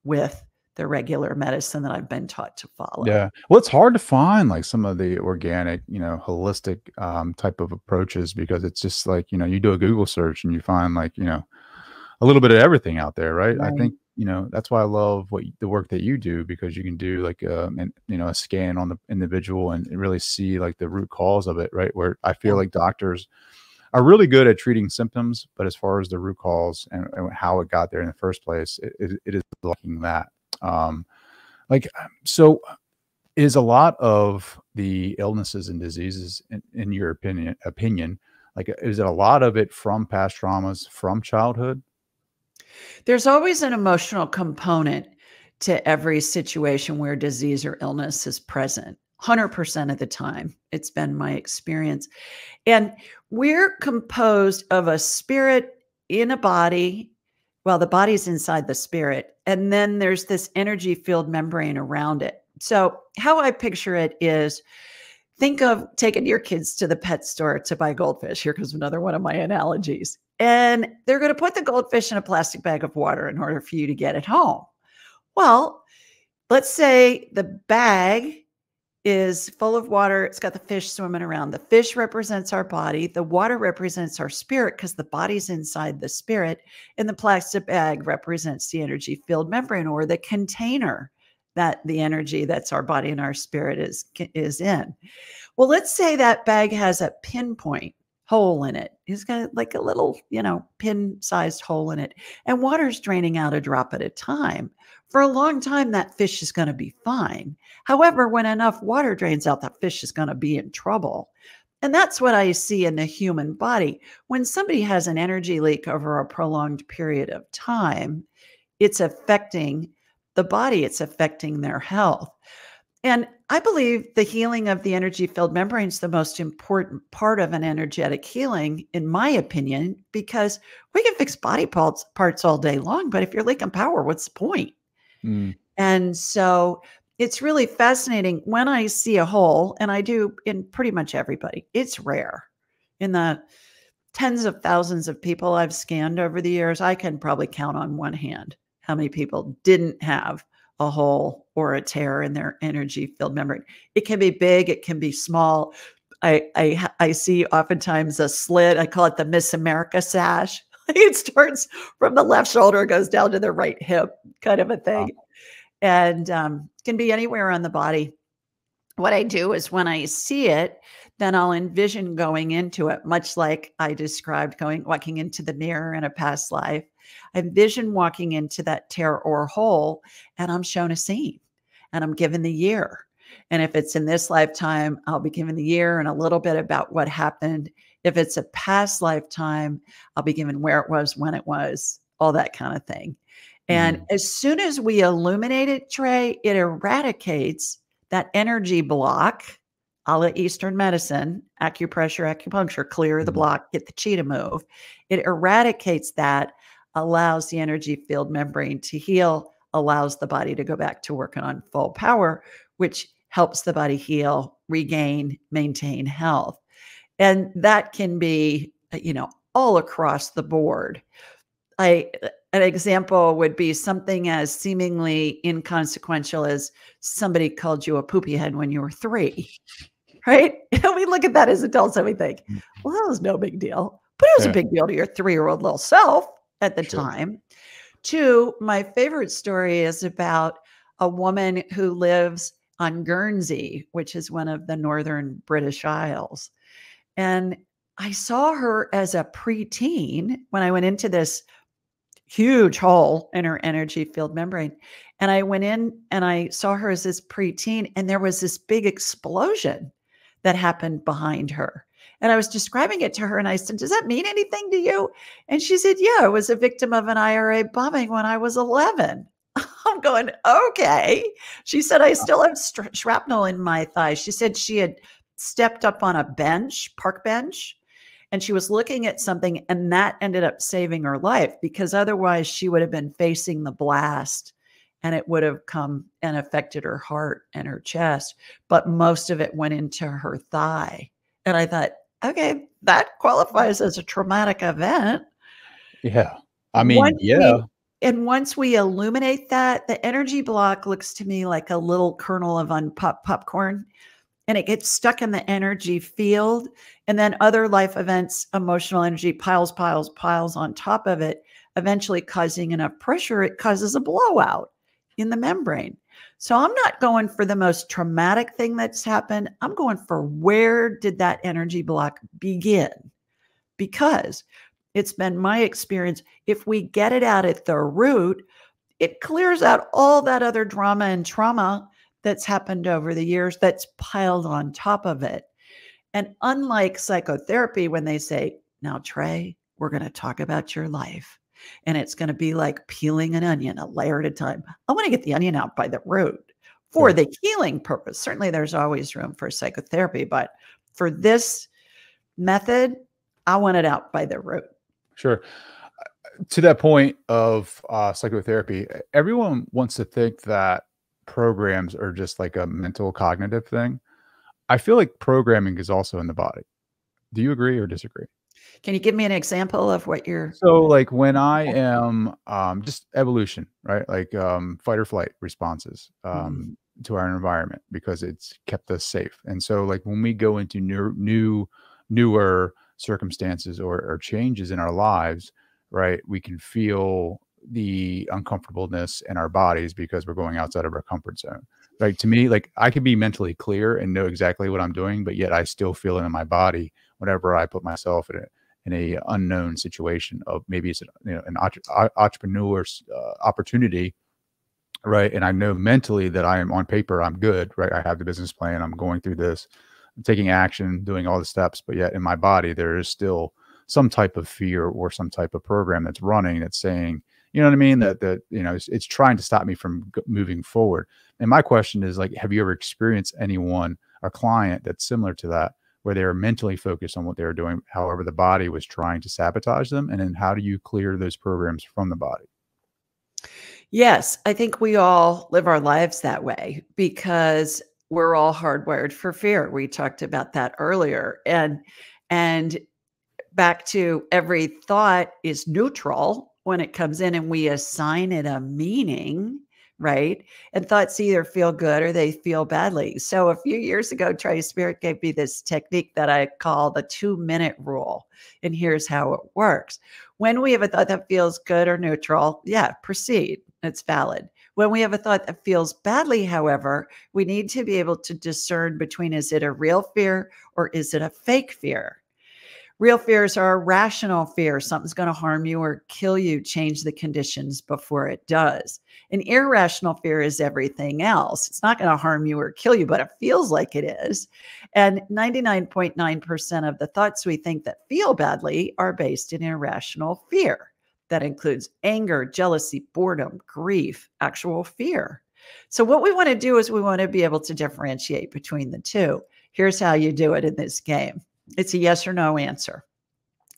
Speaker 1: with the regular medicine that I've been taught to follow.
Speaker 2: Yeah. Well, it's hard to find like some of the organic, holistic type of approaches, because it's just like, you do a Google search and you find like, a little bit of everything out there. Right. I think, that's why I love the work that you do, because you can do like, a scan on the individual and really see like the root cause of it. Right. Where I feel like doctors are really good at treating symptoms, but as far as the root cause and how it got there in the first place, it is lacking that. So is a lot of the illnesses and diseases in your opinion, like, is it a lot of it from past traumas from childhood?
Speaker 1: There's always an emotional component to every situation where disease or illness is present. 100% of the time, it's been my experience. And we're composed of a spirit in a body. Well, the body's inside the spirit. And then there's this energy field membrane around it. So how I picture it is, think of taking your kids to the pet store to buy goldfish. Here comes another one of my analogies. And they're going to put the goldfish in a plastic bag of water in order for you to get it home. Well, let's say the bag is full of water. It's got the fish swimming around. The fish represents our body. The water represents our spirit because the body's inside the spirit. And the plastic bag represents the energy field membrane, or the container that the energy that's our body and our spirit is in. Well, let's say that bag has a pinpoint hole in it. It's got like a little, pin-sized hole in it. And water's draining out a drop at a time. For a long time, that fish is going to be fine. However, when enough water drains out, that fish is going to be in trouble. And that's what I see in the human body. When somebody has an energy leak over a prolonged period of time, it's affecting the body. It's affecting their health. And I believe the healing of the energy field membrane is the most important part of an energetic healing, in my opinion, because we can fix body parts all day long, but if you're leaking power, what's the point? And so it's really fascinating when I see a hole, and I do in pretty much everybody. It's rare. In the tens of thousands of people I've scanned over the years, I can probably count on one hand how many people didn't have a hole or a tear in their energy field membrane. It can be big, it can be small. I see oftentimes a slit. I call it the Miss America sash. It starts from the left shoulder, goes down to the right hip, kind of a thing. And can be anywhere on the body. What I do is when I see it, then I'll envision going into it, much like I described walking into the mirror in a past life. I envision walking into that tear or hole, and I'm shown a scene, and I'm given the year. And if it's in this lifetime, I'll be given the year and a little bit about what happened. If it's a past lifetime, I'll be given where it was, when it was, all that kind of thing. And as soon as we illuminate it, Trey, it eradicates that energy block, a la Eastern medicine, acupressure, acupuncture, clear the block, get the chi to move. It eradicates that, allows the energy field membrane to heal, allows the body to go back to working on full power, which helps the body heal, regain, maintain health. And that can be, all across the board. An example would be something as seemingly inconsequential as somebody called you a poopy head when you were 3, right? We look at that as adults and we think, well, that was no big deal. But it was a big deal to your 3-year-old little self at the time. 2, my favorite story is about a woman who lives on Guernsey, which is one of the northern British Isles. And I saw her as a preteen when I went into this huge hole in her energy field membrane. And I went in and I saw her as this preteen, and there was this big explosion that happened behind her. And I was describing it to her and I said, does that mean anything to you? And she said, yeah, I was a victim of an IRA bombing when I was 11. I'm going, okay. She said, I still have shrapnel in my thigh. She said she had stepped up on a bench, park bench, and she was looking at something, and that ended up saving her life, because otherwise she would have been facing the blast and it would have come and affected her heart and her chest. But most of it went into her thigh. And I thought, okay, that qualifies as a traumatic event.
Speaker 2: Yeah. I mean, yeah.
Speaker 1: And once we illuminate that, the energy block looks to me like a little kernel of unpopped popcorn, and it gets stuck in the energy field. And then other life events, emotional energy piles on top of it, eventually causing enough pressure, it causes a blowout in the membrane. So I'm not going for the most traumatic thing that's happened. I'm going for, where did that energy block begin? Because it's been my experience, if we get it out at the root, it clears out all that other drama and trauma that's happened over the years that's piled on top of it. And unlike psychotherapy, when they say, now, Trey, we're going to talk about your life, and it's going to be like peeling an onion a layer at a time. I want to get the onion out by the root for the healing purpose. Certainly there's always room for psychotherapy, but for this method, I want it out by the root.
Speaker 2: Sure. To that point of psychotherapy, everyone wants to think that programs are just like a mental cognitive thing. I feel like programming is also in the body. Do you agree or disagree?
Speaker 1: Can you give me an example of what you're...
Speaker 2: So like when I am just evolution, right? Like fight or flight responses to our environment, because it's kept us safe. And so like when we go into newer circumstances or changes in our lives, right, we can feel the uncomfortableness in our bodies because we're going outside of our comfort zone. Right. To me, like I can be mentally clear and know exactly what I'm doing, but yet I still feel it in my body whenever I put myself in a unknown situation of, maybe it's an entrepreneur's opportunity. Right. And I know mentally that I am, on paper, I'm good. Right. I have the business plan. I'm going through this, I'm taking action, doing all the steps, but yet in my body, there is still some type of fear or some type of program that's running, that's saying, you know what I mean? That it's trying to stop me from moving forward. And my question is, like, have you ever experienced anyone, a client that's similar to that, where they were mentally focused on what they were doing, however the body was trying to sabotage them? And then how do you clear those programs from the body?
Speaker 1: Yes, I think we all live our lives that way because we're all hardwired for fear. We talked about that earlier. And back to, every thought is neutral when it comes in and we assign it a meaning, right? And thoughts either feel good or they feel badly. So a few years ago, Trey Spirit gave me this technique that I call the 2-minute rule. And here's how it works. When we have a thought that feels good or neutral, yeah, proceed. It's valid. When we have a thought that feels badly, however, we need to be able to discern between, is it a real fear or is it a fake fear? Real fears are rational fears. Something's going to harm you or kill you. Change the conditions before it does. An irrational fear is everything else. It's not going to harm you or kill you, but it feels like it is. And 99.9% of the thoughts we think that feel badly are based in irrational fear. That includes anger, jealousy, boredom, grief, actual fear. So what we want to do is we want to be able to differentiate between the two. Here's how you do it in this game. It's a yes or no answer.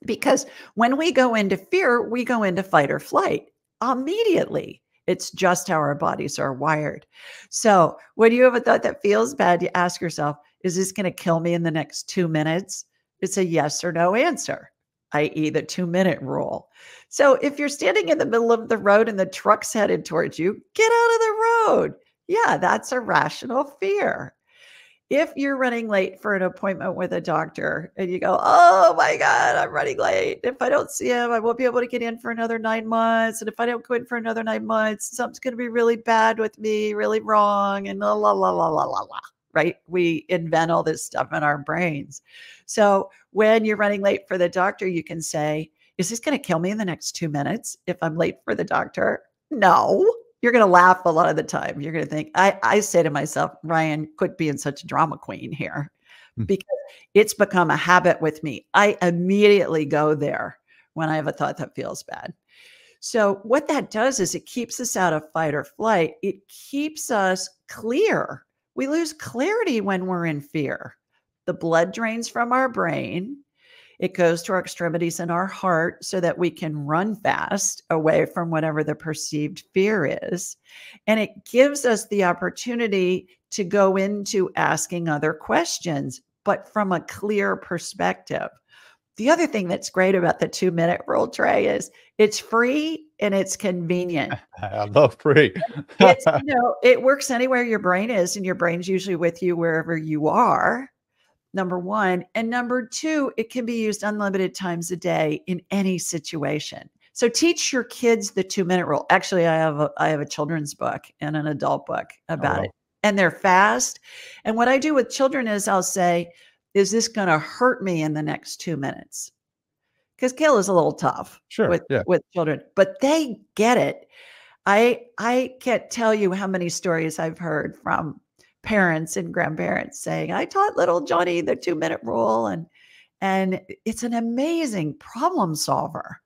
Speaker 1: Because when we go into fear, we go into fight or flight immediately. It's just how our bodies are wired. So when you have a thought that feels bad, you ask yourself, is this going to kill me in the next 2 minutes? It's a yes or no answer, i.e. the 2-minute rule. So if you're standing in the middle of the road and the truck's headed towards you, get out of the road. Yeah, that's a rational fear. If you're running late for an appointment with a doctor and you go, oh my God, I'm running late. If I don't see him, I won't be able to get in for another 9 months. And if I don't go in for another 9 months, something's going to be really bad with me, really wrong, and la, la, la, la, la, la, la, right? We invent all this stuff in our brains. So when you're running late for the doctor, you can say, is this going to kill me in the next 2 minutes if I'm late for the doctor? No. You're going to laugh a lot of the time. You're going to think, I say to myself, Ryan, quit being such a drama queen here, because it's become a habit with me. I immediately go there when I have a thought that feels bad. So what that does is it keeps us out of fight or flight. It keeps us clear. We lose clarity when we're in fear. The blood drains from our brain. It goes to our extremities and our heart so that we can run fast away from whatever the perceived fear is. And it gives us the opportunity to go into asking other questions, but from a clear perspective. The other thing that's great about the 2-minute rule, Trey, is it's free and it's convenient.
Speaker 2: I love free.
Speaker 1: It's, it works anywhere your brain is, and your brain's usually with you wherever you are. Number one. And number two, it can be used unlimited times a day in any situation. So teach your kids the 2-minute rule. Actually, I have a children's book and an adult book about it. And they're fast. And what I do with children is I'll say, is this going to hurt me in the next 2 minutes? Because kill is a little tough with children, but they get it. I can't tell you how many stories I've heard from parents and grandparents saying, I taught little Johnny the 2-minute rule. And it's an amazing problem solver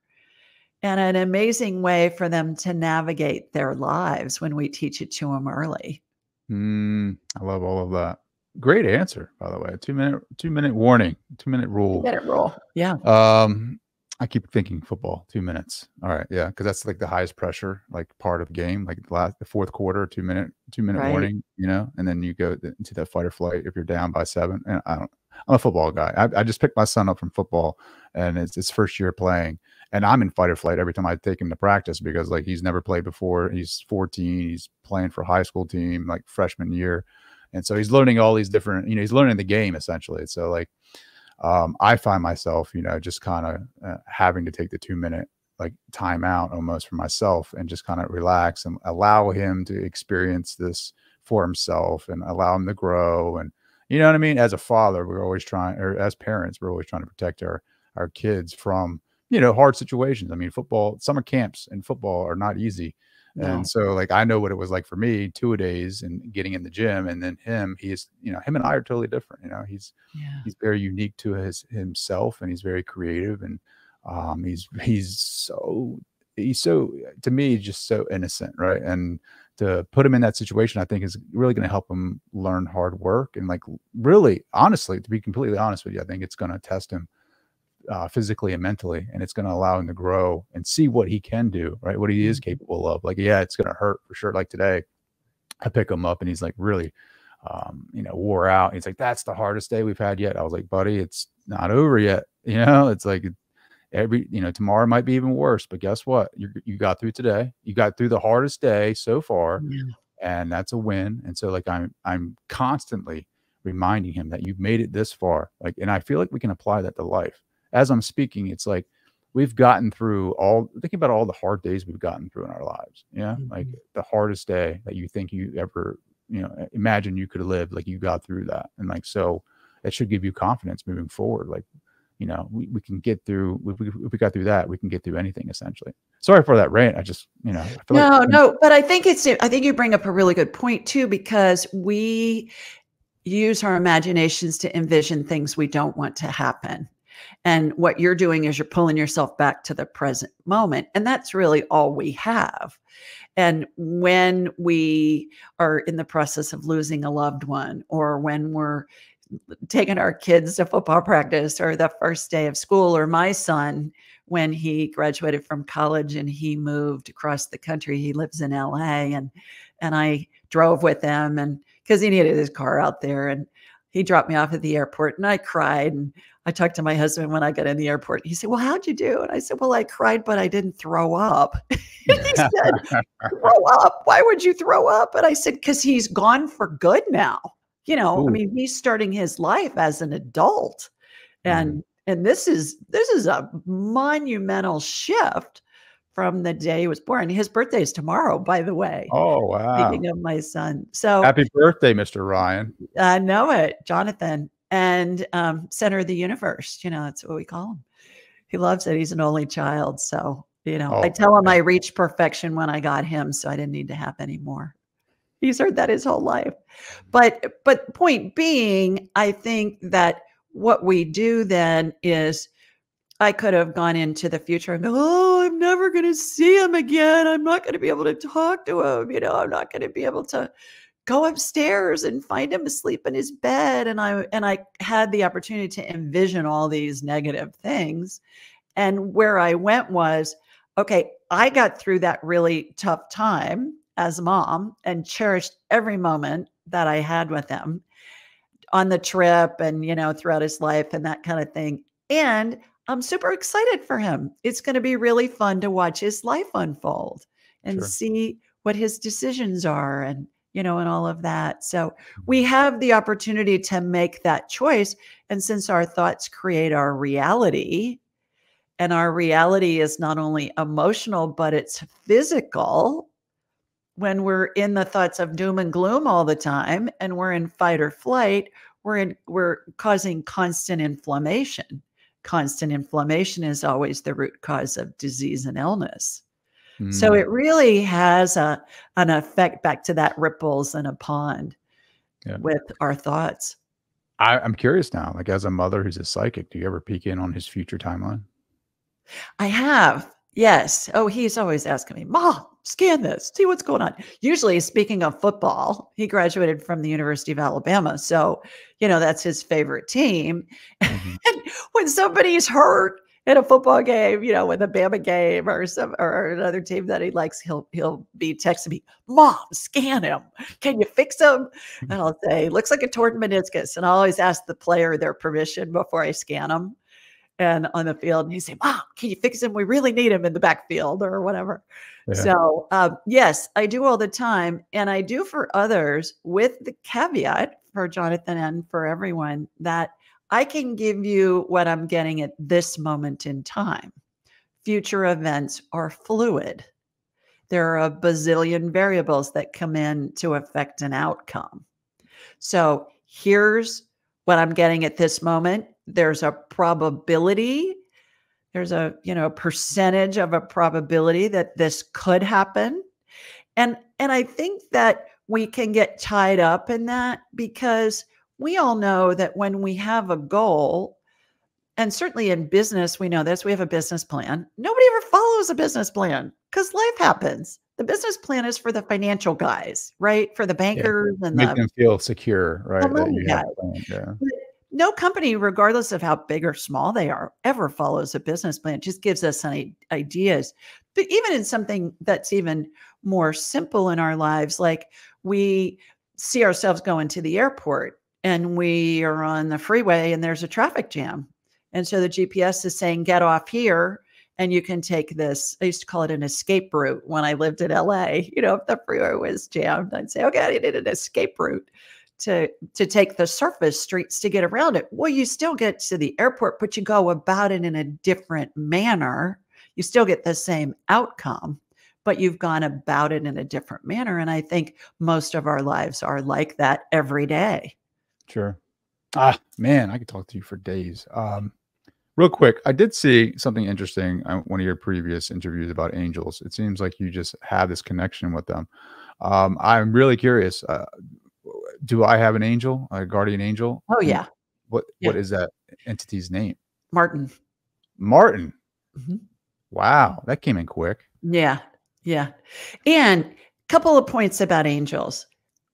Speaker 1: and an amazing way for them to navigate their lives when we teach it to them early.
Speaker 2: I love all of that. Great answer, by the way. 2-minute warning, 2-minute rule.
Speaker 1: 2-minute rule. Yeah.
Speaker 2: I keep thinking football, 2 minutes. All right. Yeah. Cause that's like the highest pressure, like part of the game, like the fourth quarter, 2-minute
Speaker 1: Right.
Speaker 2: warning, and then you go into that fight or flight if you're down by 7. And I'm a football guy. I just picked my son up from football and it's his first year playing, and I'm in fight or flight every time I take him to practice because like he's never played before. He's 14. He's playing for a high school team, like freshman year. And so he's learning all these different, he's learning the game essentially. So like, I find myself, just kind of having to take the 2-minute like time out almost for myself and just kind of relax and allow him to experience this for himself and allow him to grow. And you know what I mean? As a father, we're always trying, or as parents, we're always trying to protect our kids from, hard situations. I mean, summer camps and football are not easy.
Speaker 1: No.
Speaker 2: And so like, I know what it was like for me 2-a-days and getting in the gym, and then him and I are totally different. He's very unique to himself, and he's very creative. And he's so to me, just so innocent. Right. And to put him in that situation, I think is really going to help him learn hard work. And like, really, honestly, to be completely honest with you, I think it's going to test him physically and mentally, and it's going to allow him to grow and see what he can do, right? What he is capable of. Like, yeah, it's going to hurt for sure. Like today, I pick him up and he's like really, wore out. He's like, that's the hardest day we've had yet. I was like, buddy, it's not over yet. It's like tomorrow might be even worse, but guess what? You got through today. You got through the hardest day so far, and that's a win. And so like, I'm constantly reminding him that you've made it this far. Like, and I feel like we can apply that to life. As I'm speaking, it's like we've gotten through thinking about all the hard days we've gotten through in our lives. Yeah. Like the hardest day that you think you ever, imagine you could have lived, like you got through that. And like, so it should give you confidence moving forward. Like, we can get through, if we got through that, we can get through anything essentially. Sorry for that rant. I just, I feel
Speaker 1: no, but I think you bring up a really good point too, because we use our imaginations to envision things we don't want to happen. And what you're doing is you're pulling yourself back to the present moment. And that's really all we have. And when we are in the process of losing a loved one, or when we're taking our kids to football practice, or the first day of school, or my son, when he graduated from college and he moved across the country, he lives in LA, and I drove with him, and because he needed his car out there, and he dropped me off at the airport, and I cried. And I talked to my husband when I got in the airport. He said, "Well, how'd you do?" And I said, "Well, I cried, but I didn't throw up." And he said, "Throw up? Why would you throw up?" And I said, "Because he's gone for good now. I
Speaker 2: Ooh,
Speaker 1: mean, he's starting his life as an adult.
Speaker 2: mm.
Speaker 1: And this is a monumental shift from the day he was born." His birthday is tomorrow, by the way,
Speaker 2: Oh, wow.
Speaker 1: speaking of my son. So
Speaker 2: Happy birthday, Mr. Ryan.
Speaker 1: I know it, Jonathan, and center of the universe. That's what we call him. He loves it. He's an only child. So, I
Speaker 2: Oh,
Speaker 1: tell him
Speaker 2: yeah,
Speaker 1: I reached perfection when I got him, so I didn't need to have any more. He's heard that his whole life. But point being, I think that what we do then is, I could have gone into the future and go, "Oh, I'm never going to see him again. I'm not going to be able to talk to him. I'm not going to be able to go upstairs and find him asleep in his bed." And I had the opportunity to envision all these negative things. And where I went was, okay, I got through that really tough time as a mom and cherished every moment that I had with him on the trip and, throughout his life and that kind of thing. And I'm super excited for him. It's going to be really fun to watch his life unfold and
Speaker 2: sure.
Speaker 1: see what his decisions are, and all of that. So we have the opportunity to make that choice. And since our thoughts create our reality, and our reality is not only emotional, but it's physical. When we're in the thoughts of doom and gloom all the time, and we're in fight or flight, we're causing constant inflammation. Constant inflammation is always the root cause of disease and illness. So
Speaker 2: Mm,
Speaker 1: it really has an effect, back to that ripples in a pond,
Speaker 2: yeah.
Speaker 1: with our thoughts.
Speaker 2: I'm curious now, like, as a mother who's a psychic, do you ever peek in on his future timeline?
Speaker 1: I have. Yes. Oh, he's always asking me, "Mom, scan this, see what's going on." Usually, speaking of football, he graduated from the University of Alabama. So, that's his favorite team.
Speaker 2: Mhm.
Speaker 1: And when somebody's hurt in a football game, with a Bama game or another team that he likes, he'll be texting me, "Mom, scan him. Can you fix him?" And I'll say, "Looks like a torn meniscus." And I always ask the player their permission before I scan them and on the field. And you say, "Mom, can you fix him? We really need him in the backfield," or whatever.
Speaker 2: Yeah,
Speaker 1: So, yes, I do all the time. And I do for others, with the caveat for Jonathan and for everyone, that I can give you what I'm getting at this moment in time. Future events are fluid. There are a bazillion variables that come in to affect an outcome. So here's what I'm getting at this moment. There's a probability, there's a percentage of a probability that this could happen. And I think that we can get tied up in that, because we all know that when we have a goal, and certainly in business, we know this, we have a business plan. Nobody ever follows a business plan because life happens. The business plan is for the financial guys, right? For the
Speaker 2: yeah.
Speaker 1: bankers and
Speaker 2: Make
Speaker 1: the
Speaker 2: them feel secure,
Speaker 1: the
Speaker 2: right, that
Speaker 1: money
Speaker 2: you have
Speaker 1: guys.
Speaker 2: a plan, yeah.
Speaker 1: But no company, regardless of how big or small they are, ever follows a business plan. It just gives us any ideas. But even in something that's even more simple in our lives, like we see ourselves going to the airport and we are on the freeway and there's a traffic jam. And so the GPS is saying, "Get off here." And you can take this. I used to call it an escape route when I lived in LA. If the freeway was jammed, I'd say, "Okay, I need an escape route to take the surface streets to get around it." Well, you still get to the airport, but you go about it in a different manner. You still get the same outcome, but you've gone about it in a different manner. And I think most of our lives are like that every day.
Speaker 2: Sure. Ah, man, I could talk to you for days. Real quick, I did see something interesting on one of your previous interviews about angels. It seems like you just have this connection with them. I'm really curious. Do I have an angel, a guardian angel?
Speaker 1: Oh
Speaker 2: And
Speaker 1: yeah.
Speaker 2: what
Speaker 1: Yeah.
Speaker 2: is that entity's name?
Speaker 1: Martin.
Speaker 2: Martin.
Speaker 1: Mhm.
Speaker 2: Wow, that came in quick.
Speaker 1: Yeah. Yeah. And a couple of points about angels.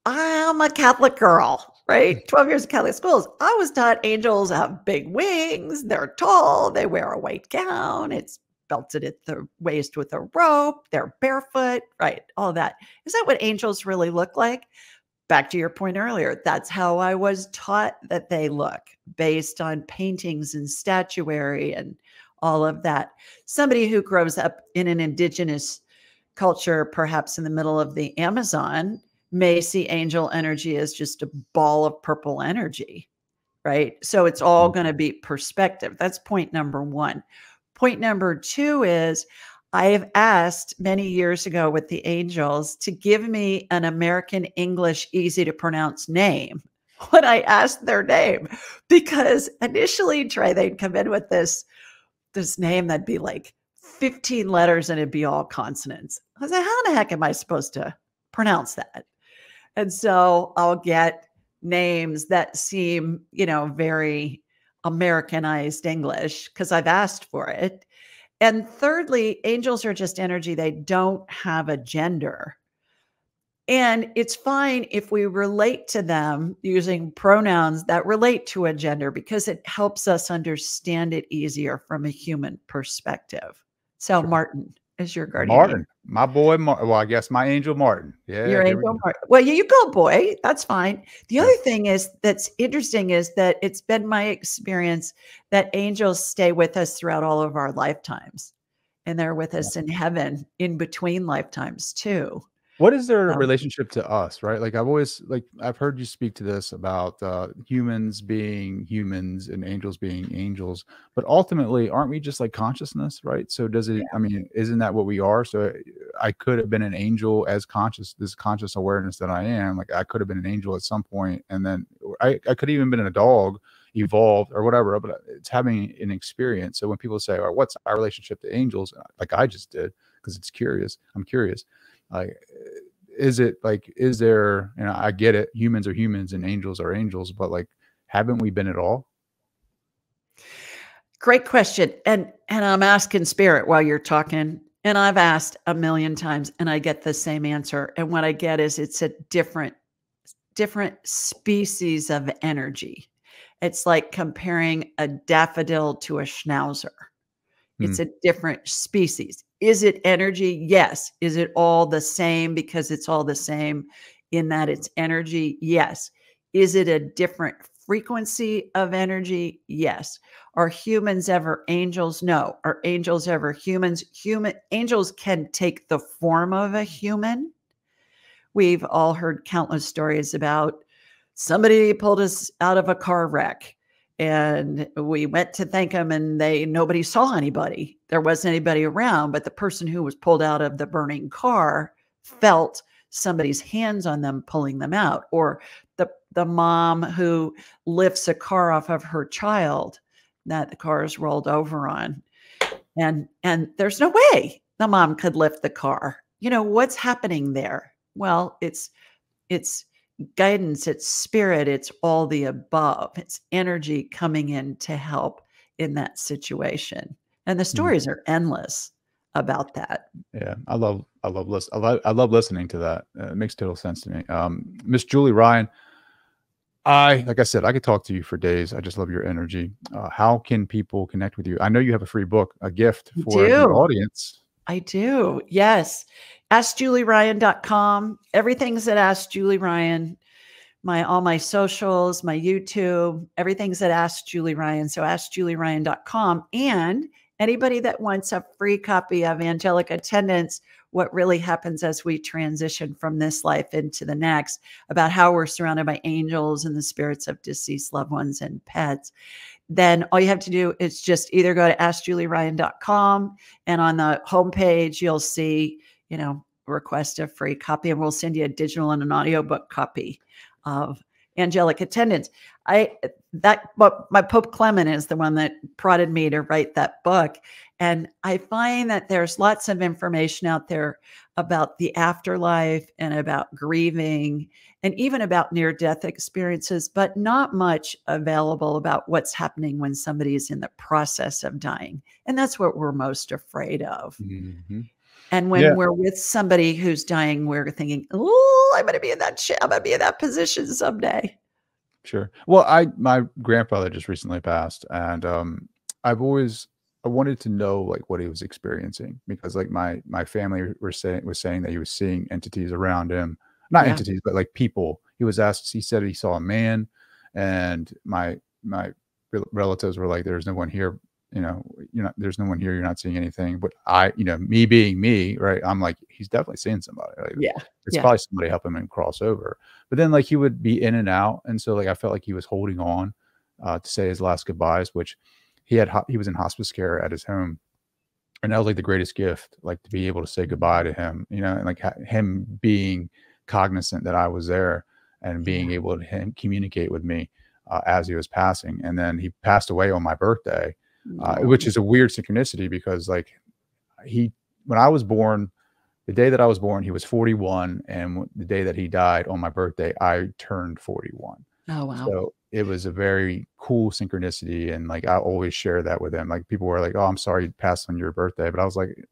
Speaker 1: I'm a Catholic girl, right? 12 years of Catholic schools. I was taught angels have big wings. They're tall. They wear a white gown. It's belted at the waist with a rope. They're barefoot, right? All that. Is that what angels really look like? Back to your point earlier, that's how I was taught that they look based on paintings and statuary and all of that. Somebody who grows up in an indigenous culture, perhaps in the middle of the Amazon, may see angel energy as just a ball of purple energy, right? So it's all going to be perspective. That's point number one. Point number two is I have asked many years ago with the angels to give me an American English easy to pronounce name when I asked their name, because initially, Trey, they'd come in with this name that'd be like 15 letters and it'd be all consonants. I was like, how the heck am I supposed to pronounce that? And so I'll get names that seem, very Americanized English because I've asked for it. And thirdly, angels are just energy. They don't have a gender. And it's fine if we relate to them using pronouns that relate to a gender because it helps us understand it easier from a human perspective. So
Speaker 2: Sure.
Speaker 1: Martin is your guardian angel.
Speaker 2: Martin, my boy. Well, I guess my angel Martin. Yeah,
Speaker 1: Your
Speaker 2: here we
Speaker 1: angel
Speaker 2: go.
Speaker 1: Martin. Well, you go, boy. That's fine. The
Speaker 2: Yeah.
Speaker 1: other thing that's interesting is that it's been my experience that angels stay with us throughout all of our lifetimes. And they're with us in heaven in between lifetimes too.
Speaker 2: What is their
Speaker 1: So,
Speaker 2: relationship to us, right? Like I've heard you speak to this about humans being humans and angels being angels, but ultimately, aren't we just like consciousness, right? So does it?
Speaker 1: yeah.
Speaker 2: I mean, isn't that what we are? So I could have been an angel as this conscious awareness that I am. Like I could have been an angel at some point, and then I could have even been a dog evolved or whatever, but it's having an experience. So when people say, "Oh, what's our relationship to angels?" Like I just did, because it's curious. I'm curious. Like, is it like, is there, I get it, humans are humans and angels are angels, but like, haven't we been at all?
Speaker 1: Great question. And I'm asking spirit while you're talking. And I've asked a million times and I get the same answer. And what I get is it's a different species of energy. It's like comparing a daffodil to a schnauzer.
Speaker 2: Hmm.
Speaker 1: It's a different species. Is it energy? Yes. Is it all the same because it's all the same in that it's energy? Yes. Is it a different frequency of energy? Yes. Are humans ever angels? No. Are angels ever humans? Angels can take the form of a human. We've all heard countless stories about somebody pulled us out of a car wreck and we went to thank them and nobody saw anybody. There wasn't anybody around, but the person who was pulled out of the burning car felt somebody's hands on them pulling them out. Or the mom who lifts a car off of her child that the car is rolled over on. And there's no way the mom could lift the car. What's happening there? Well, it's guidance, it's spirit, it's all the above. It's energy coming in to help in that situation. And the
Speaker 2: Hmm.
Speaker 1: stories are endless about that.
Speaker 2: Yeah, I love listening to that. It makes total sense to me. Miss Julie Ryan, like I said, I could talk to you for days. I just love your energy. How can people connect with you? I know you have a free book, a gift
Speaker 1: I
Speaker 2: for the
Speaker 1: do.
Speaker 2: audience.
Speaker 1: I do. Yes. AskJulieRyan.com. Everything's at Ask Julie Ryan. All my socials, my YouTube, everything's at Ask Julie Ryan. So AskJulieRyan.com. And anybody that wants a free copy of Angelic Attendants, What Really Happens as We Transition from This Life into the Next, about how we're surrounded by angels and the spirits of deceased loved ones and pets, then all you have to do is just either go to AskJulieRyan.com, and on the homepage, you'll see, request a free copy, and we'll send you a digital and an audiobook copy of Angelic Attendants. but my Pope Clement is the one that prodded me to write that book. And I find that there's lots of information out there about the afterlife and about grieving and even about near-death experiences, but not much available about what's happening when somebody is in the process of dying. And that's what we're most afraid of.
Speaker 2: Hmm.
Speaker 1: And when
Speaker 2: Yeah,
Speaker 1: we're with somebody who's dying, we're thinking, oh, I'm going to be in that shit. I'm going to be in that position someday.
Speaker 2: sure. Well, my grandfather just recently passed, and I wanted to know like what he was experiencing because like my family was saying that he was seeing entities around him, not
Speaker 1: Yeah.
Speaker 2: entities, but like people. He was asked. He said he saw a man, and my relatives were like, "There's no one here. You know, there's no one here. You're not seeing anything." But me being me, right? I'm like, he's definitely seeing somebody. Like,
Speaker 1: Yeah.
Speaker 2: it's
Speaker 1: Yeah.
Speaker 2: probably somebody helping him cross over. But then like he would be in and out, and so like I felt like he was holding on to say his last goodbyes, which he was in hospice care at his home, and that was like the greatest gift, like to be able to say goodbye to him, and like him being cognizant that I was there and being
Speaker 1: Yeah.
Speaker 2: able to communicate with me as he was passing. And then he passed away on my birthday, which
Speaker 1: Oh,
Speaker 2: is a weird synchronicity because like he when I was born, the day that I was born, he was 41, and the day that he died on my birthday, I turned 41.
Speaker 1: oh, wow.
Speaker 2: So it was a very cool synchronicity, and like I always share that with him. Like people were like, "Oh, I'm sorry you passed on your birthday," but I was like,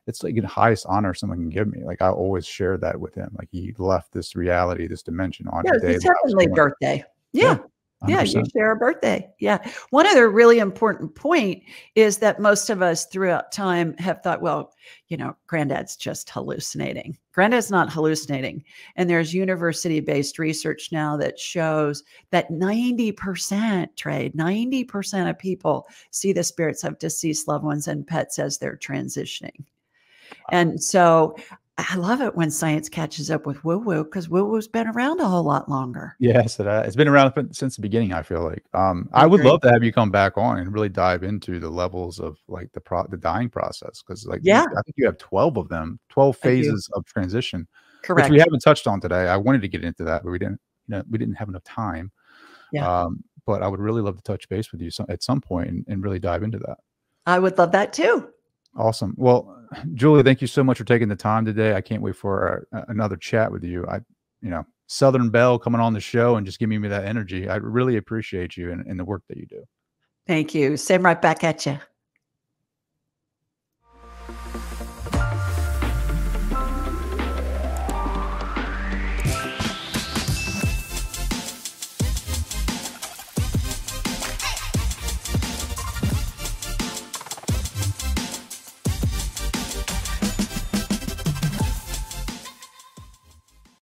Speaker 2: "It's like the highest honor someone can give me." Like I always share that with him. Like he left this reality, this dimension on
Speaker 1: Yeah,
Speaker 2: the
Speaker 1: it's
Speaker 2: day
Speaker 1: his
Speaker 2: that I was
Speaker 1: heavenly
Speaker 2: born.
Speaker 1: birthday.
Speaker 2: Yeah,
Speaker 1: Yeah. Yeah, you
Speaker 2: 100%.
Speaker 1: share a birthday. Yeah. One other really important point is that most of us throughout time have thought, well, granddad's just hallucinating. Granddad's not hallucinating. And there's university-based research now that shows that 90%, Trade, 90% of people see the spirits of deceased loved ones and pets as they're transitioning. And so I love it when science catches up with woo-woo because woo-woo's been around a whole lot longer.
Speaker 2: Yes, it's been around since the beginning, I feel like.
Speaker 1: I
Speaker 2: I would
Speaker 1: agree.
Speaker 2: love to have you come back on and really dive into the levels of like the dying process because like
Speaker 1: Yeah,
Speaker 2: I think you have 12 of them, 12
Speaker 1: I do.
Speaker 2: phases of transition, which we
Speaker 1: Correct.
Speaker 2: haven't touched on today. I wanted to get into that, but we didn't have enough time.
Speaker 1: Yeah.
Speaker 2: But I would really love to touch base with you at some point and really dive into that.
Speaker 1: I would love that too.
Speaker 2: Awesome. Well, Julie, thank you so much for taking the time today. I can't wait for another chat with you. Southern Belle coming on the show and just giving me that energy. I really appreciate you and the work that you do.
Speaker 1: Thank you. Same right back at you.